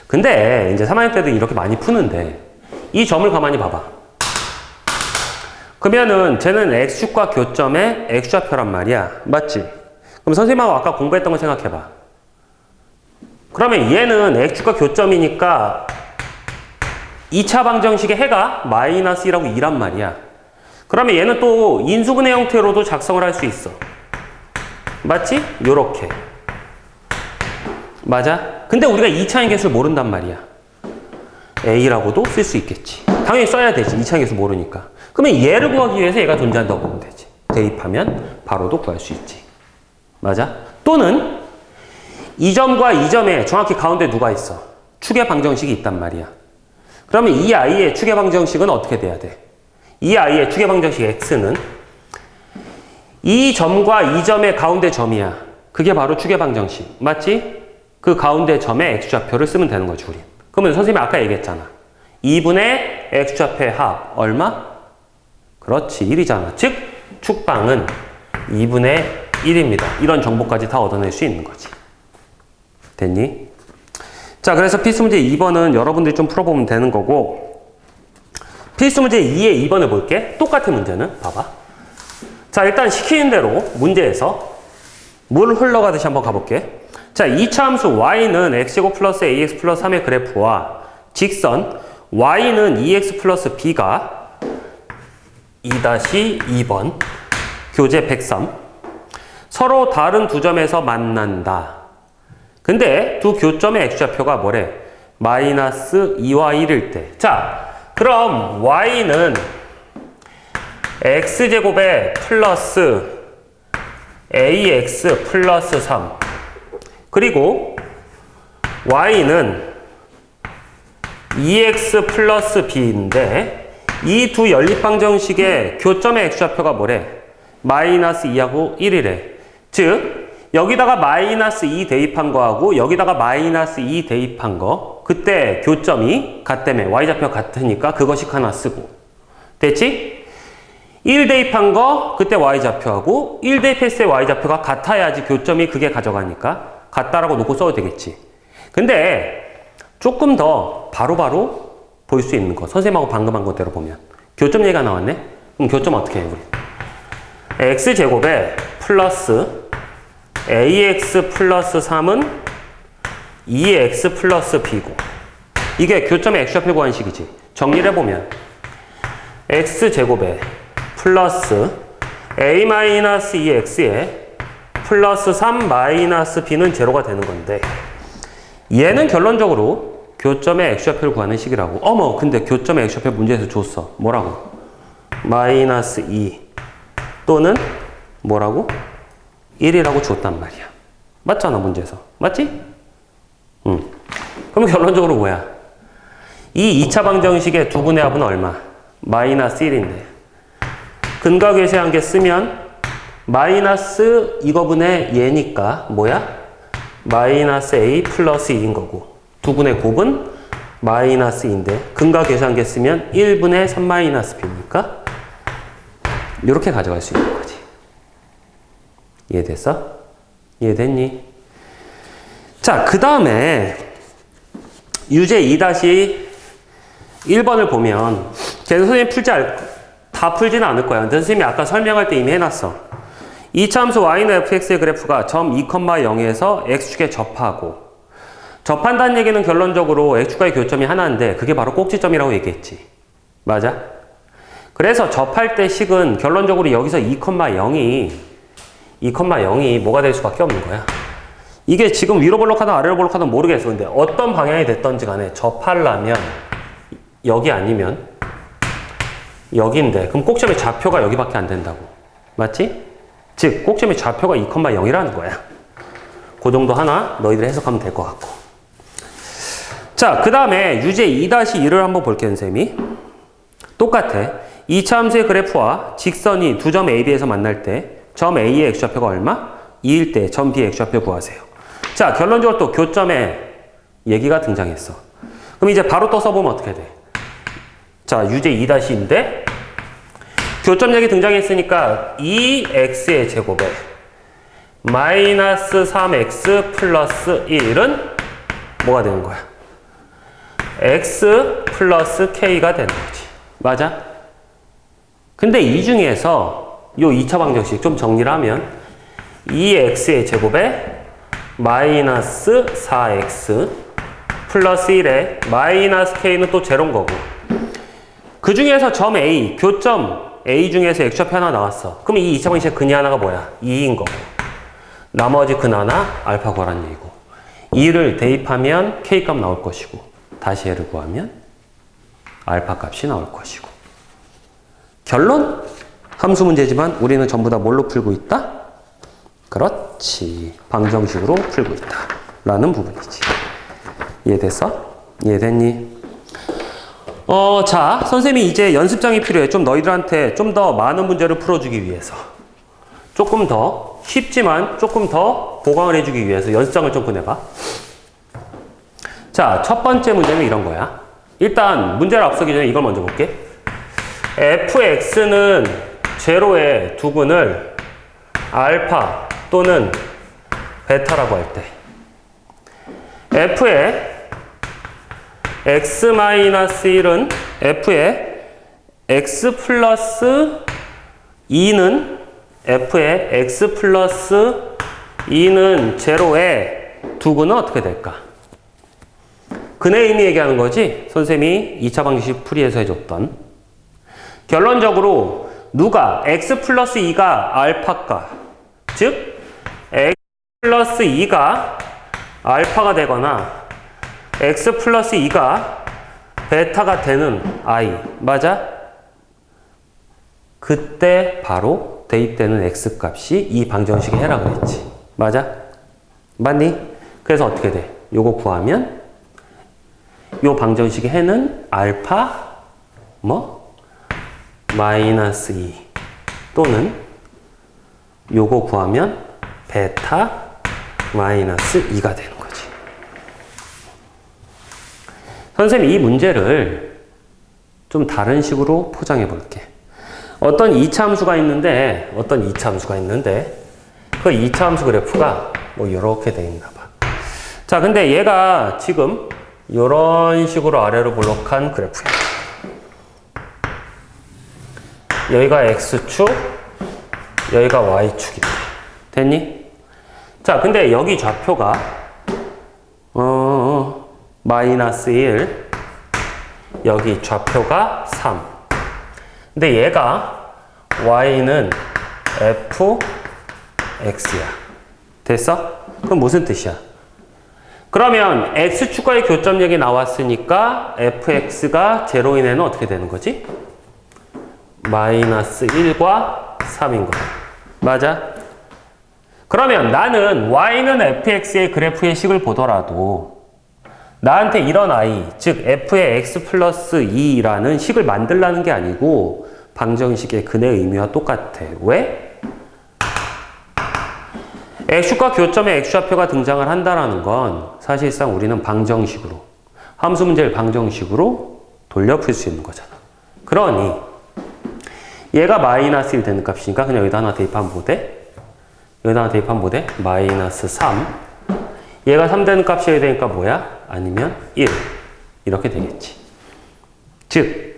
근데 이제 3학년 때도 이렇게 많이 푸는데 이 점을 가만히 봐봐. 그러면은 쟤는 x축과 교점의 x좌표란 말이야. 맞지? 그럼 선생님하고 아까 공부했던 거 생각해봐. 그러면 얘는 x축과 교점이니까 2차 방정식의 해가 마이너스 1하고 2란 말이야. 그러면 얘는 또 인수분해 형태로도 작성을 할 수 있어. 맞지? 요렇게. 맞아? 근데 우리가 2차인 개수를 모른단 말이야. a라고도 쓸 수 있겠지. 당연히 써야 되지. 2차인 개수 모르니까. 그러면 얘를 구하기 위해서 얘가 존재한다고 보면 되지. 대입하면 바로도 구할 수 있지. 맞아? 또는 이 점과 이 점에 정확히 가운데 누가 있어? 축의 방정식이 있단 말이야. 그러면 이 아이의 축의 방정식은 어떻게 돼야 돼? 이 아이의 축의 방정식 x는 이 점과 이 점의 가운데 점이야. 그게 바로 축의 방정식. 맞지? 그 가운데 점에 x좌표를 쓰면 되는 거지, 우리. 그러면 선생님이 아까 얘기했잖아. 2분의 x좌표의 합 얼마? 그렇지, 1이잖아. 즉 축방은 2분의 1입니다. 이런 정보까지 다 얻어낼 수 있는 거지. 됐니? 자, 그래서 필수 문제 2번은 여러분들이 좀 풀어보면 되는 거고, 필수 문제 2의 2번을 볼게. 똑같은 문제는 봐봐. 자, 일단 시키는 대로 문제에서 물 흘러가듯이 한번 가볼게. 자, 2차 함수 y는 x제곱 플러스 ax 플러스 3의 그래프와 직선 y는 2x 플러스 b가 2-2번 교재 103 서로 다른 두 점에서 만난다. 근데 두 교점의 x좌표가 뭐래? 마이너스 2와 1일 때. 자, 그럼 y는 x제곱에 플러스 ax 플러스 3 그리고 y는 2x 플러스 b인데 이 두 연립방정식의 교점의 x좌표가 뭐래? 마이너스 2하고 1이래. 즉 여기다가 마이너스 2 대입한 거하고 여기다가 마이너스 2 대입한 거 그때 교점이 같다며. y좌표가 같으니까 그것씩 하나 쓰고. 됐지? 1 대입한 거 그때 y좌표하고 1 대입했을 때 y좌표가 같아야지 교점이 그게 가져가니까 같다라고 놓고 써도 되겠지. 근데 조금 더 바로바로 볼 수 있는 거 선생님하고 방금 한 것대로 보면 교점 얘기가 나왔네? 그럼 교점 어떻게 해 우리? x제곱에 플러스 ax 플러스 3은 2x 플러스 b고 이게 교점의 x좌표 구한식이지. 정리를 해보면 x제곱에 플러스 a-2x에 플러스 3 마이너스 b는 제로가 되는 건데 얘는 결론적으로 교점의 x좌표를 구하는 식이라고. 어머 근데 교점의 x좌표 문제에서 줬어. 뭐라고? 마이너스 2 또는 뭐라고? 1이라고 줬단 말이야. 맞잖아 문제에서. 맞지? 응. 그럼 결론적으로 뭐야? 이 2차 방정식의 두 분의 합은 얼마? 마이너스 1인데 근과 계시한 게 쓰면 마이너스 이거분의 얘니까 뭐야? 마이너스 a 플러스 2인 거고 두 분의 곱은 마이너스 2인데 근과 계시한 게 쓰면 1분의 3 마이너스 b니까 이렇게 가져갈 수 있는 거지. 이해됐어? 이해됐니? 자, 그 다음에 유제 2-1번을 보면 걔는 선생님이 다 풀지는 않을 거야. 근데 선생님이 아까 설명할 때 이미 해놨어. 2차 함수 y는 fx의 그래프가 점 2,0에서 x축에 접하고 접한다는 얘기는 결론적으로 x축과의 교점이 하나인데 그게 바로 꼭지점이라고 얘기했지. 맞아? 그래서 접할 때 식은 결론적으로 여기서 2,0이 뭐가 될 수밖에 없는 거야. 이게 지금 위로 볼록하든 아래로 볼록하든 모르겠어. 근데 어떤 방향이 됐던지 간에 접하려면 여기 아니면 여기인데 그럼 꼭점의 좌표가 여기밖에 안 된다고. 맞지? 즉 꼭점의 좌표가 2,0이라는 거야. 그 정도 하나 너희들 해석하면 될 것 같고. 자, 그 다음에 유제 2-2를 한번 볼게 선생님이. 똑같아. 2차 함수의 그래프와 직선이 두 점 A, B에서 만날 때 점 A의 x좌표가 얼마? 2일 때 점 B의 x좌표 구하세요. 자, 결론적으로 또 교점의 얘기가 등장했어. 그럼 이제 바로 또 써보면 어떻게 돼? 자, 유제 2-인데 교점 얘기 등장했으니까 2x의 제곱에 마이너스 3x 플러스 1은 뭐가 되는 거야? x 플러스 k가 되는 거지. 맞아? 근데 이 중에서 요 2차 방정식 좀 정리를 하면 2x의 제곱에 마이너스 4x 플러스 1에 마이너스 k는 또 제로인 거고 그 중에서 점 A, 교점 A 중에서 x좌표 하나 나왔어. 그럼 이 2차 방정식의 근이 하나가 뭐야? 2인 거고 나머지 근 하나 알파 구하라는 얘기고 2를 대입하면 k값 나올 것이고 다시 얘를 구하면 알파 값이 나올 것이고 결론? 함수 문제지만 우리는 전부 다 뭘로 풀고 있다? 그렇지. 방정식으로 풀고 있다. 라는 부분이지. 이해됐어? 이해됐니? 자, 선생님이 이제 연습장이 필요해. 좀 너희들한테 좀 더 많은 문제를 풀어주기 위해서. 조금 더 쉽지만 조금 더 보강을 해주기 위해서 연습장을 좀 꺼내봐. 자, 첫 번째 문제는 이런 거야. 일단 문제를 앞서기 전에 이걸 먼저 볼게. fx는 제로의 두근을 알파 또는 베타라고 할 때 f의 x-1은 f의 x 플러스 2는 f의 x 플러스 2는 제로에 두근은 어떻게 될까? 근의 의미 얘기하는 거지? 선생님이 2차 방정식 풀이에서 해줬던. 결론적으로 누가 x 플러스 2가 알파가, 즉 x 플러스 2가 알파가 되거나 x 플러스 2가 베타가 되는 i, 맞아? 그때 바로 대입되는 x 값이 이 방정식의 해라 그랬지. 맞아? 맞니? 그래서 어떻게 돼? 요거 구하면 요 방정식의 해는 알파 마이너스 2 또는 요거 구하면 베타 마이너스 2가 되는 거지. 선생님이 이 문제를 좀 다른 식으로 포장해 볼게. 어떤 2차 함수가 있는데 그 2차 함수 그래프가 뭐 이렇게 돼 있나 봐. 자, 근데 얘가 지금 이런 식으로 아래로 볼록한 그래프야. 여기가 X축, 여기가 Y축이다. 됐니? 자, 근데 여기 좌표가 마이너스 1, 여기 좌표가 3. 근데 얘가 Y는 fx야. 됐어? 그럼 무슨 뜻이야? 그러면 X축과의 교점력이 나왔으니까 fx가 제로인 애는 어떻게 되는 거지? 마이너스 1과 3인 거야. 맞아? 그러면 나는 y는 fx의 그래프의 식을 보더라도 나한테 이런 i, 즉 f의 x 플러스 2라는 식을 만들라는 게 아니고 방정식의 근의 의미와 똑같아. 왜? x축과 교점에 x좌표가 등장을 한다는 건 사실상 우리는 방정식으로, 함수 문제를 방정식으로 돌려풀 수 있는 거잖아. 그러니 얘가 마이너스 1 되는 값이니까 그냥 여기다 하나 대입하면 뭐 돼? 마이너스 3. 얘가 3 되는 값이어야 되니까 뭐야? 아니면 1. 이렇게 되겠지. 즉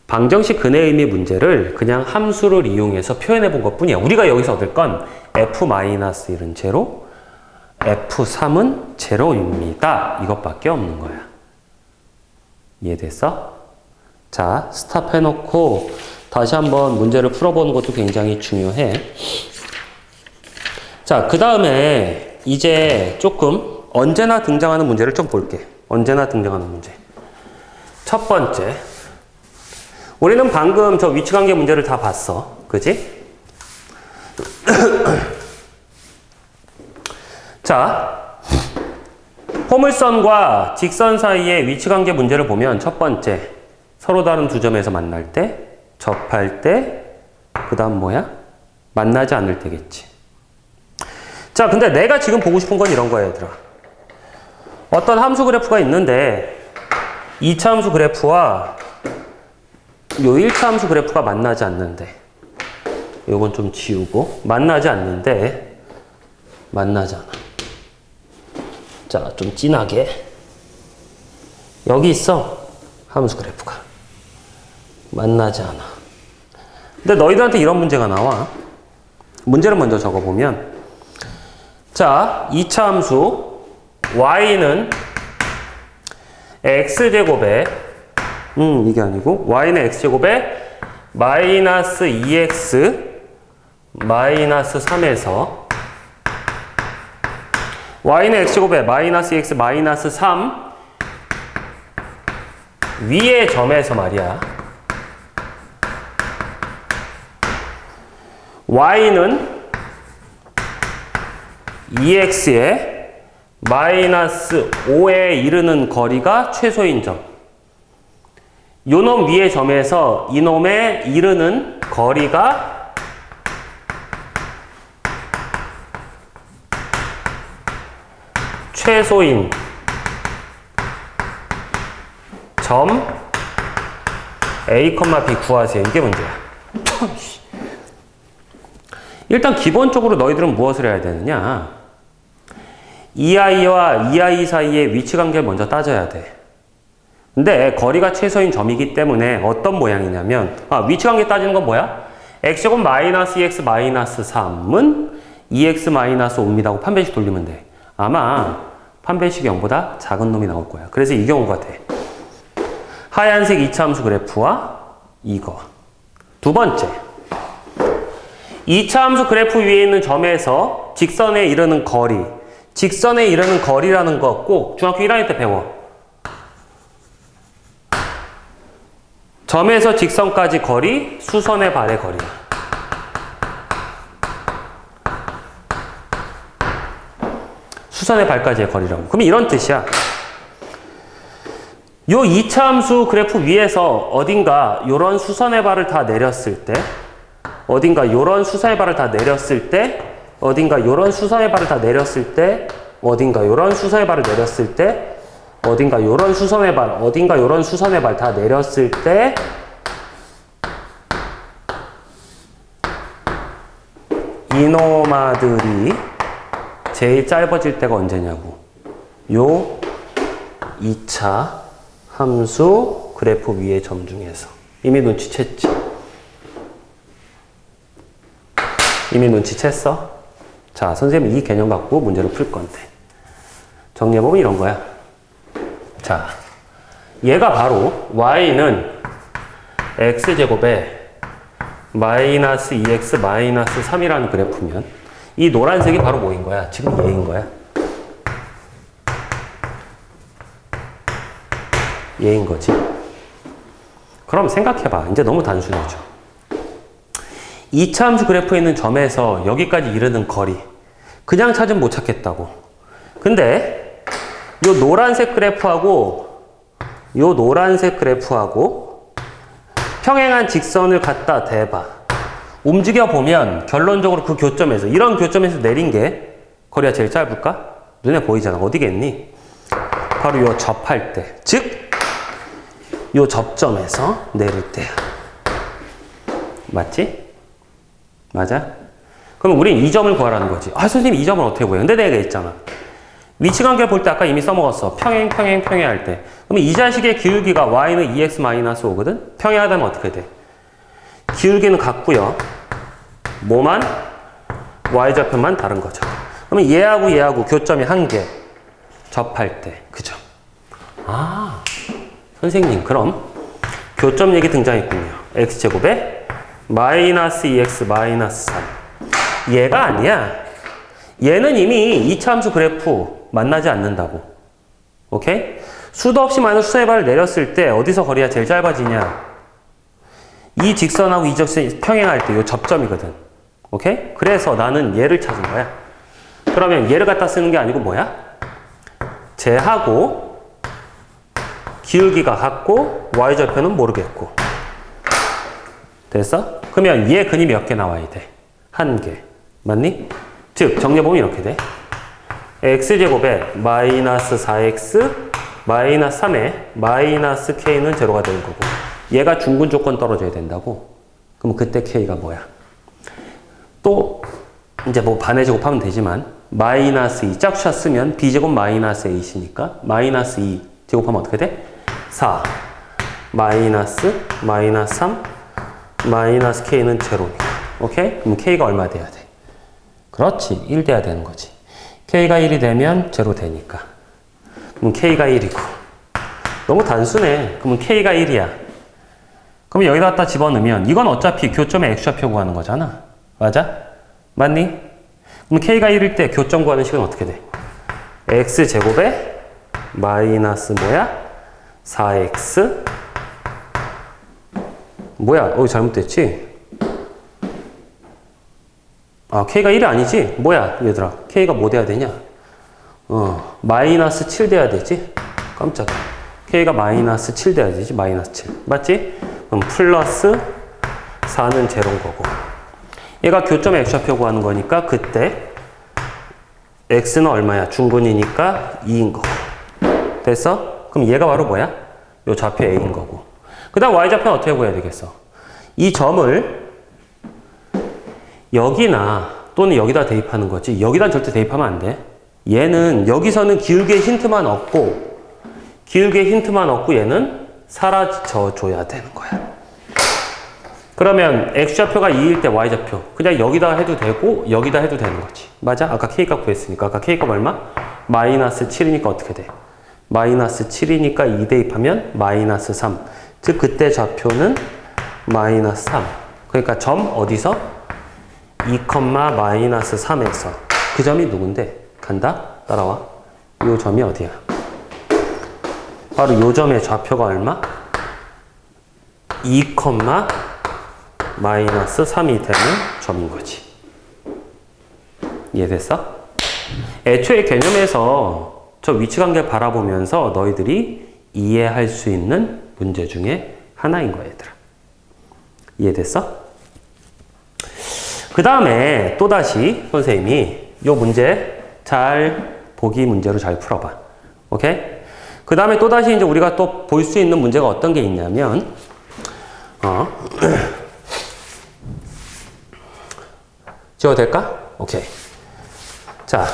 방정식 근의 의미 문제를 그냥 함수를 이용해서 표현해 본 것뿐이야. 우리가 여기서 얻을 건 f-1은 제로, f3은 제로입니다. 이것밖에 없는 거야. 이해됐어? 자, 스탑 해놓고 다시 한번 문제를 풀어보는 것도 굉장히 중요해. 자, 그 다음에 이제 조금 언제나 등장하는 문제를 좀 볼게. 언제나 등장하는 문제. 첫 번째. 우리는 방금 저 위치관계 문제를 다 봤어. 그지? 자, 포물선과 직선 사이의 위치관계 문제를 보면 첫 번째. 서로 다른 두 점에서 만날 때, 접할 때, 그 다음 뭐야? 만나지 않을 때겠지. 자, 근데 내가 지금 보고 싶은 건 이런 거야, 얘들아. 어떤 함수 그래프가 있는데 2차 함수 그래프와 요 1차 함수 그래프가 만나지 않는데, 요건 좀 지우고, 만나지 않는데, 만나지 않아. 자, 좀 진하게. 여기 있어. 함수 그래프가. 만나지 않아. 근데 너희들한테 이런 문제가 나와. 문제를 먼저 적어보면, 자, 2차 함수, y는 x제곱에 이게 아니고 y는 x제곱에 마이너스 2x 마이너스 3에서 y는 x제곱에 마이너스 2x 마이너스 3 위의 점에서 말이야. y는 2x에 마이너스 5에 이르는 거리가 최소인 점. 요놈 위의 점에서 이놈에 이르는 거리가 최소인 점 A, B 구하세요. 이게 문제야. 일단 기본적으로 너희들은 무엇을 해야 되느냐? 이 아이와 이 아이 사이의 위치관계를 먼저 따져야 돼. 근데 거리가 최소인 점이기 때문에 어떤 모양이냐면, 위치관계 따지는 건 뭐야? x제곱 마이너스 2x 마이너스 3은 2x 마이너스 5입니다 하고 판별식 돌리면 돼. 아마 판별식이 0보다 작은 놈이 나올 거야. 그래서 이 경우가 돼. 하얀색 2차 함수 그래프와 이거. 두 번째. 2차 함수 그래프 위에 있는 점에서 직선에 이르는 거리. 직선에 이르는 거리라는 거 꼭 중학교 1학년 때 배워. 점에서 직선까지 거리, 수선의 발의 거리야. 수선의 발까지의 거리라고. 그럼 이런 뜻이야. 요 2차 함수 그래프 위에서 어딘가 요런 수선의 발을 다 내렸을 때, 어딘가 요런 수선의 발을 다 내렸을 때, 어딘가 요런 수선의 발을 다 내렸을 때, 어딘가 요런 수선의 발을 내렸을 때, 어딘가 요런 수선의 발, 어딘가 요런 수선의 발 다 내렸을 때, 이놈아들이 제일 짧아질 때가 언제냐고. 요 2차 함수 그래프 위의 점 중에서. 이미 눈치챘지? 이미 눈치챘어? 자, 선생님이 이 개념 갖고 문제를 풀 건데. 정리해보면 이런 거야. 자, 얘가 바로 y는 x제곱에 마이너스 2x 마이너스 3이라는 그래프면 이 노란색이 바로 뭐인 거야? 지금 얘인 거야. 얘인 거지. 그럼 생각해봐. 이제 너무 단순해져. 2차 함수 그래프에 있는 점에서 여기까지 이르는 거리. 그냥 찾으면 못 찾겠다고. 근데 요 노란색 그래프하고 요 노란색 그래프하고 평행한 직선을 갖다 대봐. 움직여 보면 결론적으로 그 교점에서, 이런 교점에서 내린 게 거리가 제일 짧을까? 눈에 보이잖아. 어디겠니? 바로 요 접할 때. 즉 요 접점에서 내릴 때야. 맞지? 맞아? 그럼 우린 이 점을 구하라는 거지. 아, 선생님 이 점은 어떻게 구해? 근데 내가 있잖아. 위치관계 볼 때 아까 이미 써먹었어. 평행할 때. 그럼 이 자식의 기울기가 y는 2x-5거든? 평행하다면 어떻게 돼? 기울기는 같고요. 뭐만? y좌표만 다른 거죠. 그러면 얘하고 교점이 한 개. 접할 때. 그죠? 아, 선생님 그럼 교점 얘기 등장했군요. x제곱에 마이너스 2x 마이너스 3. 얘가 아니야. 얘는 이미 2차 함수 그래프 만나지 않는다고. 오케이? 수도 없이 많은 수선의 발을 내렸을 때 어디서 거리가 제일 짧아지냐? 이 직선하고 이 직선이 평행할 때 이 접점이거든. 오케이? 그래서 나는 얘를 찾은 거야. 그러면 얘를 갖다 쓰는 게 아니고 뭐야? 쟤하고 기울기가 같고 y좌표는 모르겠고. 됐어? 그러면 얘 근이 몇 개 나와야 돼? 한 개. 맞니? 즉 정리해보면 이렇게 돼. x제곱에 마이너스 4x 마이너스 3에 마이너스 k는 제로가 되는 거고, 얘가 중근 조건 떨어져야 된다고. 그럼 그때 k가 뭐야? 또 이제 뭐 반의 제곱하면 되지만 마이너스 2 짝수차 쓰면 b제곱 마이너스 a시니까 마이너스 2 제곱하면 어떻게 돼? 4 마이너스 3 마이너스 k는 제로니까. 오케이? 그럼 k가 얼마 돼야 돼? 그렇지, 1 돼야 되는 거지. k가 1이 되면 제로 되니까. 그럼 k가 1이고. 너무 단순해. 그러면 k가 1이야. 그럼 여기다 갖다 집어넣으면 이건 어차피 교점의 x좌표 구하는 거잖아. 맞아? 맞니? 그럼 k가 1일 때 교점 구하는 식은 어떻게 돼? x제곱에 마이너스 뭐야? 4x 뭐야? 잘못됐지? 아, k가 1이 아니지? 뭐야, 얘들아? k가 뭐 돼야 되냐? 마이너스 7 돼야 되지? 깜짝이야. k가 마이너스 7 돼야 되지? 마이너스 7. 맞지? 그럼 플러스 4는 제로인 거고. 얘가 교점의 x좌표 구하는 거니까 그때 x는 얼마야? 중근이니까 2인 거고. 됐어? 그럼 얘가 바로 뭐야? 요 좌표 a인 거고. 그 다음 y좌표는 어떻게 구해야 되겠어? 이 점을 여기나 또는 여기다 대입하는 거지. 여기다 절대 대입하면 안 돼. 얘는 여기서는 기울기의 힌트만 얻고 얘는 사라져 줘야 되는 거야. 그러면 x좌표가 2일 때 y좌표 그냥 여기다 해도 되고 여기다 해도 되는 거지. 맞아? 아까 k값 구했으니까. 아까 k값 얼마? 마이너스 7이니까 어떻게 돼? 마이너스 7이니까 2 대입하면 마이너스 3. 즉 그때 좌표는 마이너스 3. 그러니까 점 어디서? 2, 마이너스 3에서 그 점이 누군데? 간다? 따라와. 요 점이 어디야? 바로 요 점의 좌표가 얼마? 2, 마이너스 3이 되는 점인 거지. 이해됐어? 애초에 개념에서 저 위치관계 바라보면서 너희들이 이해할 수 있는 문제 중에 하나인 거야, 얘들아. 이해됐어? 그 다음에 또다시 선생님이 요 문제 잘 보기 문제로 잘 풀어봐. 오케이? 그 다음에 또다시 이제 우리가 또 볼 수 있는 문제가 어떤 게 있냐면, 지워도 될까? 오케이. 자.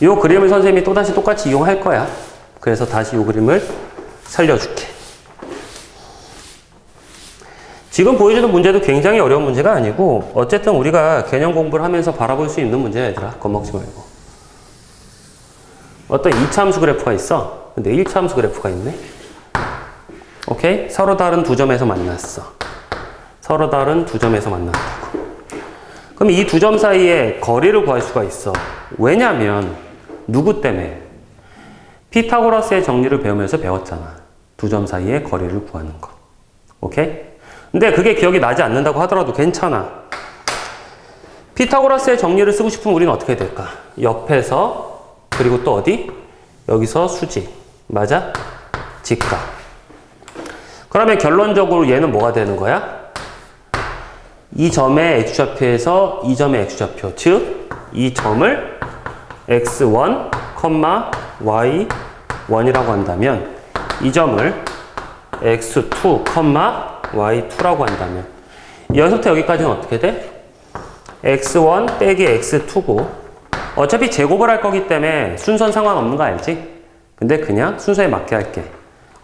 요 그림을 선생님이 또다시 똑같이 이용할 거야. 그래서 다시 요 그림을 살려줄게. 지금 보여주는 문제도 굉장히 어려운 문제가 아니고 어쨌든 우리가 개념 공부를 하면서 바라볼 수 있는 문제야, 얘들아. 겁먹지 말고. 어떤 2차 함수 그래프가 있어. 근데 1차 함수 그래프가 있네. 오케이? 서로 다른 두 점에서 만났어. 서로 다른 두 점에서 만났다고. 그럼 이 두 점 사이에 거리를 구할 수가 있어. 왜냐면 누구 때문에? 피타고라스의 정리를 배우면서 배웠잖아. 두 점 사이에 거리를 구하는 거. 오케이? 근데 그게 기억이 나지 않는다고 하더라도 괜찮아. 피타고라스의 정리를 쓰고 싶으면 우리는 어떻게 될까? 옆에서 그리고 또 어디? 여기서 수직. 맞아? 직각. 그러면 결론적으로 얘는 뭐가 되는 거야? 이 점의 x좌표에서 이 점의 x좌표. 즉, 이 점을 x1, y1이라고 한다면 이 점을 x2, y2라고 한다면 여기서부터 여기까지는 어떻게 돼? x1 빼기 x2고 어차피 제곱을 할 거기 때문에 순서는 상관없는 거 알지? 근데 그냥 순서에 맞게 할게.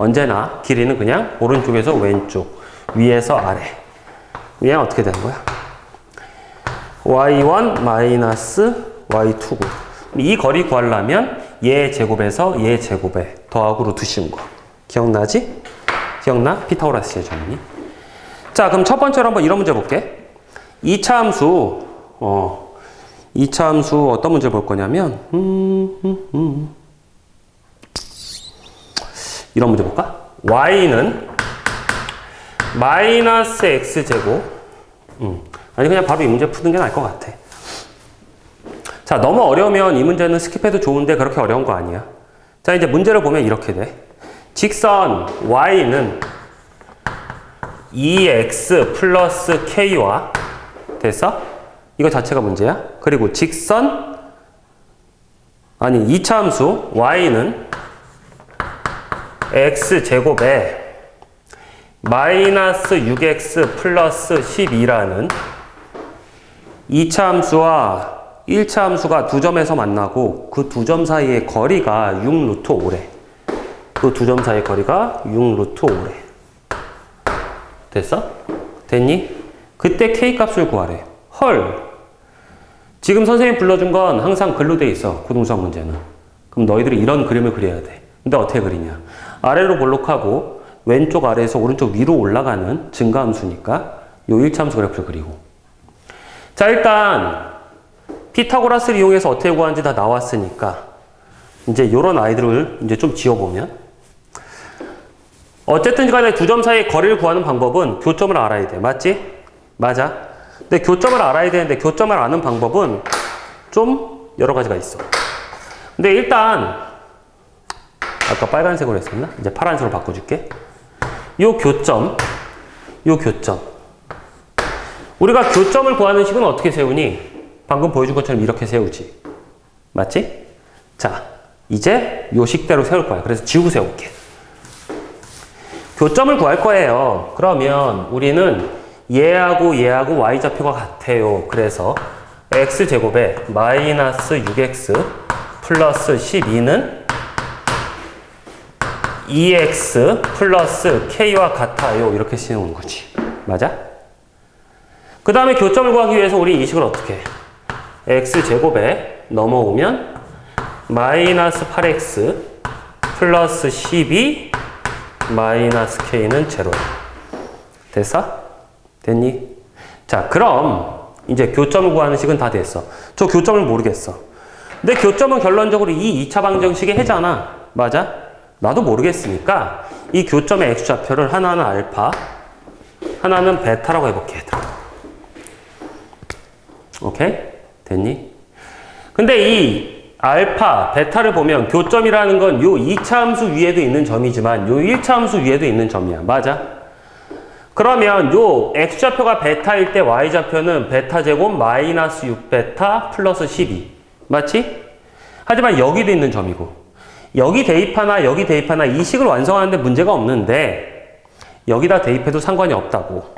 언제나 길이는 그냥 오른쪽에서 왼쪽, 위에서 아래. 얘는 어떻게 되는 거야? y1 마이너스 y2고 이 거리 구하려면 얘 제곱에서 얘 제곱에 더하고 루트 씌운 거. 기억나지? 기억나? 피타고라스의 정리. 자, 그럼 첫 번째로 한번 이런 문제 볼게. 2차 함수, 2차 함수 어떤 문제 볼 거냐면, 이런 문제 볼까? y는 마이너스 x제곱, 아니, 그냥 바로 이 문제 푸는 게 나을 것 같아. 자, 너무 어려우면 이 문제는 스킵해도 좋은데 그렇게 어려운 거 아니야. 자, 이제 문제를 보면 이렇게 돼. 직선 y는 2x 플러스 k와 됐어? 이거 자체가 문제야. 그리고 직선 아니 2차 함수 y는 x제곱에 마이너스 6x 플러스 12라는 2차 함수와 1차 함수가 두 점에서 만나고 그 두 점 사이의 거리가 6 루트 5래. 그 두 점 사이의 거리가 6 루트 5래. 됐어? 됐니? 그때 K값을 구하래. 헐. 지금 선생님 불러준 건 항상 글로 돼 있어. 고등수학 문제는. 그럼 너희들이 이런 그림을 그려야 돼. 근데 어떻게 그리냐? 아래로 볼록하고 왼쪽 아래에서 오른쪽 위로 올라가는 증가함수니까 요 1차 함수 그래프를 그리고. 자, 일단 피타고라스를 이용해서 어떻게 구하는지 다 나왔으니까 이제 요런 아이들을 이제 좀 지어보면 어쨌든 간에 두 점 사이의 거리를 구하는 방법은 교점을 알아야 돼. 맞지? 맞아. 근데 교점을 알아야 되는데 교점을 아는 방법은 좀 여러 가지가 있어. 근데 일단 아까 빨간색으로 했었나? 이제 파란색으로 바꿔줄게. 요 교점. 우리가 교점을 구하는 식은 어떻게 세우니? 방금 보여준 것처럼 이렇게 세우지. 맞지? 자, 이제 요 식대로 세울 거야. 그래서 지우고 세울게. 교점을 구할 거예요. 그러면 우리는 얘하고 y좌표가 같아요. 그래서 x제곱에 마이너스 6x 플러스 12는 2x 플러스 k와 같아요. 이렇게 쓰는 거지. 맞아? 그 다음에 교점을 구하기 위해서 우리 이 식을 어떻게 해? x제곱에 넘어오면 마이너스 8x 플러스 12 마이너스 k는 제로야. 됐어? 됐니? 자, 그럼 이제 교점을 구하는 식은 다 됐어. 저 교점을 모르겠어. 근데 교점은 결론적으로 이 2차 방정식의 해잖아. 맞아? 나도 모르겠으니까 이 교점의 x좌표를 하나는 알파, 하나는 베타라고 해볼게, 얘들아. 오케이? 됐니? 근데 이 알파, 베타를 보면 교점이라는 건 요 2차 함수 위에도 있는 점이지만 요 1차 함수 위에도 있는 점이야. 맞아? 그러면 요 x좌표가 베타일 때 y좌표는 베타 제곱 마이너스 6베타 플러스 12. 맞지? 하지만 여기도 있는 점이고 여기 대입하나 여기 대입하나 이 식을 완성하는데 문제가 없는데 여기다 대입해도 상관이 없다고.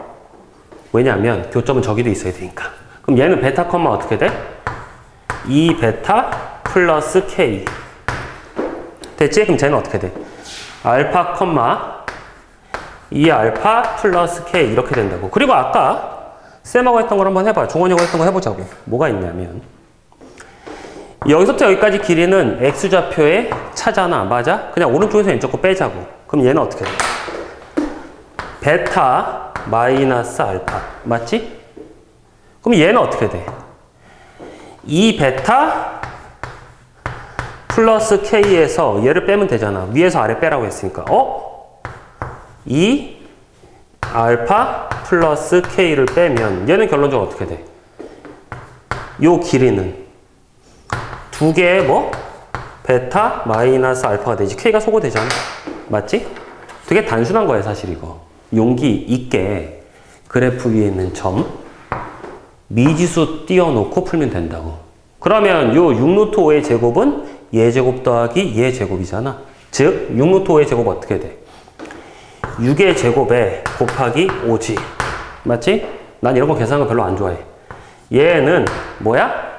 왜냐하면 교점은 저기도 있어야 되니까. 그럼 얘는 베타 컴마 어떻게 돼? 2베타 플러스 k. 됐지? 그럼 쟤는 어떻게 돼? 알파 컴마 2알파 플러스 k 이렇게 된다고. 그리고 아까 쌤하고 했던 걸 한번 해봐. 종원이하고 했던 거 해보자고. 뭐가 있냐면 여기서부터 여기까지 길이는 x좌표의 차잖아. 맞아? 그냥 오른쪽에서 왼쪽 거 빼자고. 그럼 얘는 어떻게 돼? 베타 마이너스 알파. 맞지? 그럼 얘는 어떻게 돼? 2베타 플러스 k에서 얘를 빼면 되잖아. 위에서 아래 빼라고 했으니까. 2 알파 플러스 k를 빼면 얘는 결론적으로 어떻게 돼? 요 길이는 두 개의 뭐? 베타 마이너스 알파가 되지. k가 소거되잖아. 맞지? 되게 단순한 거야 사실 이거. 용기 있게 그래프 위에 있는 점 미지수 띄워놓고 풀면 된다고. 그러면 요 6루트 5의 제곱은 얘 제곱 더하기 얘 제곱이잖아. 즉 6루트 5의 제곱 어떻게 돼? 6의 제곱에 곱하기 5지. 맞지? 난 이런 거 계산하는 거 별로 안 좋아해. 얘는 뭐야?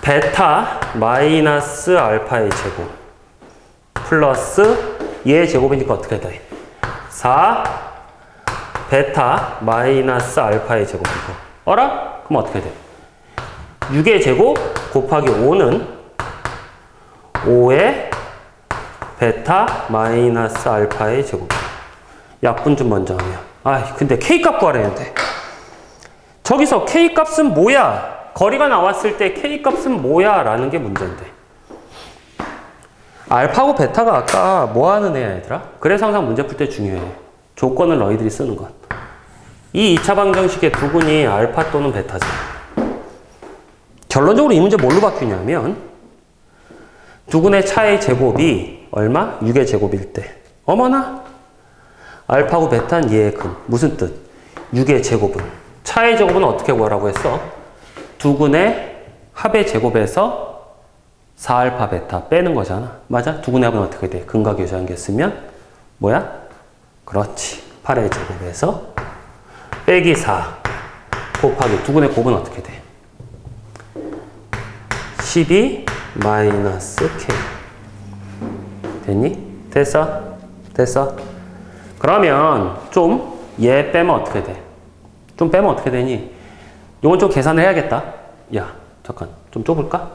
베타 마이너스 알파의 제곱 플러스 얘 제곱이니까 어떻게 돼? 4 베타 마이너스 알파의 제곱이고. 어라? 그럼 어떻게 돼? 6의 제곱 곱하기 5는 5의 베타 마이너스 알파의 제곱. 약분좀 먼저 하면. 근데 K값 구하려는데. 저기서 K값은 뭐야? 거리가 나왔을 때 K값은 뭐야? 라는 게 문제인데. 알파고 베타가 아까 뭐 하는 애야, 얘들아? 그래서 항상 문제 풀 때 중요해. 조건을 너희들이 쓰는 것. 이 2차 방정식의 두근이 알파 또는 베타지. 결론적으로 이 문제 뭘로 바뀌냐면 두근의 차의 제곱이 얼마? 6의 제곱일 때. 어머나? 알파고 베타는 얘의 근. 무슨 뜻? 6의 제곱은. 차의 제곱은 어떻게 구하라고 했어? 두근의 합의 제곱에서 4알파 베타 빼는 거잖아. 맞아? 두근의 합은 어떻게 돼? 근과 교차한 게 쓰면 뭐야? 그렇지. 8의 제곱에서 빼기 4 곱하기 두근의 곱은 어떻게 돼? 12 마이너스 k. 됐니? 됐어? 됐어? 그러면 좀 얘 빼면 어떻게 돼? 좀 빼면 어떻게 되니? 이건 좀 계산을 해야겠다. 야, 잠깐. 좀 좁을까?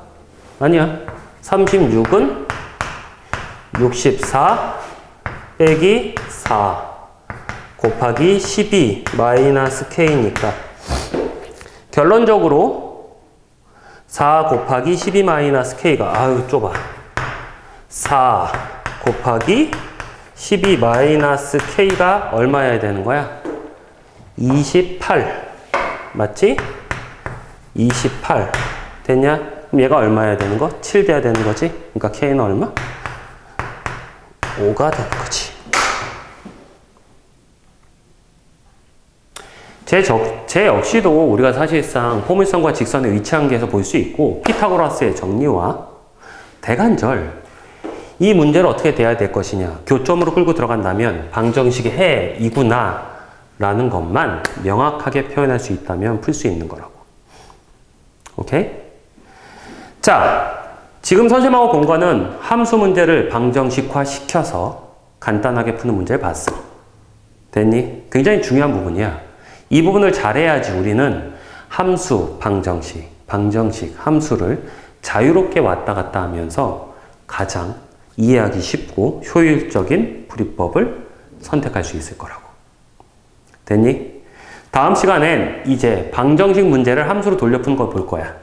아니야. 36은 64 빼기 4 곱하기 12 마이너스 k니까 결론적으로 4 곱하기 12 마이너스 k가 좁아. 4 곱하기 12 마이너스 k가 얼마여야 되는 거야? 28. 맞지? 28. 됐냐? 그럼 얘가 얼마여야 되는 거? 7 돼야 되는 거지? 그러니까 k는 얼마? 5가 되는 거지. 제 역시도 우리가 사실상 포물선과 직선의 위치 관계에서 볼 수 있고 피타고라스의 정리와 대관절 이 문제를 어떻게 대해야 될 것이냐. 교점으로 끌고 들어간다면 방정식의 해이구나 라는 것만 명확하게 표현할 수 있다면 풀 수 있는 거라고. 오케이? 자, 지금 선생님하고 본 거는 함수 문제를 방정식화 시켜서 간단하게 푸는 문제를 봤어. 됐니? 굉장히 중요한 부분이야. 이 부분을 잘해야지 우리는 함수, 방정식, 함수를 자유롭게 왔다 갔다 하면서 가장 이해하기 쉽고 효율적인 풀이법을 선택할 수 있을 거라고. 됐니? 다음 시간엔 이제 방정식 문제를 함수로 돌려 푸는 걸 볼 거야.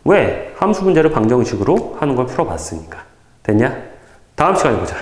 왜? 함수 문제를 방정식으로 하는 걸 풀어봤으니까. 됐냐? 다음 시간에 보자.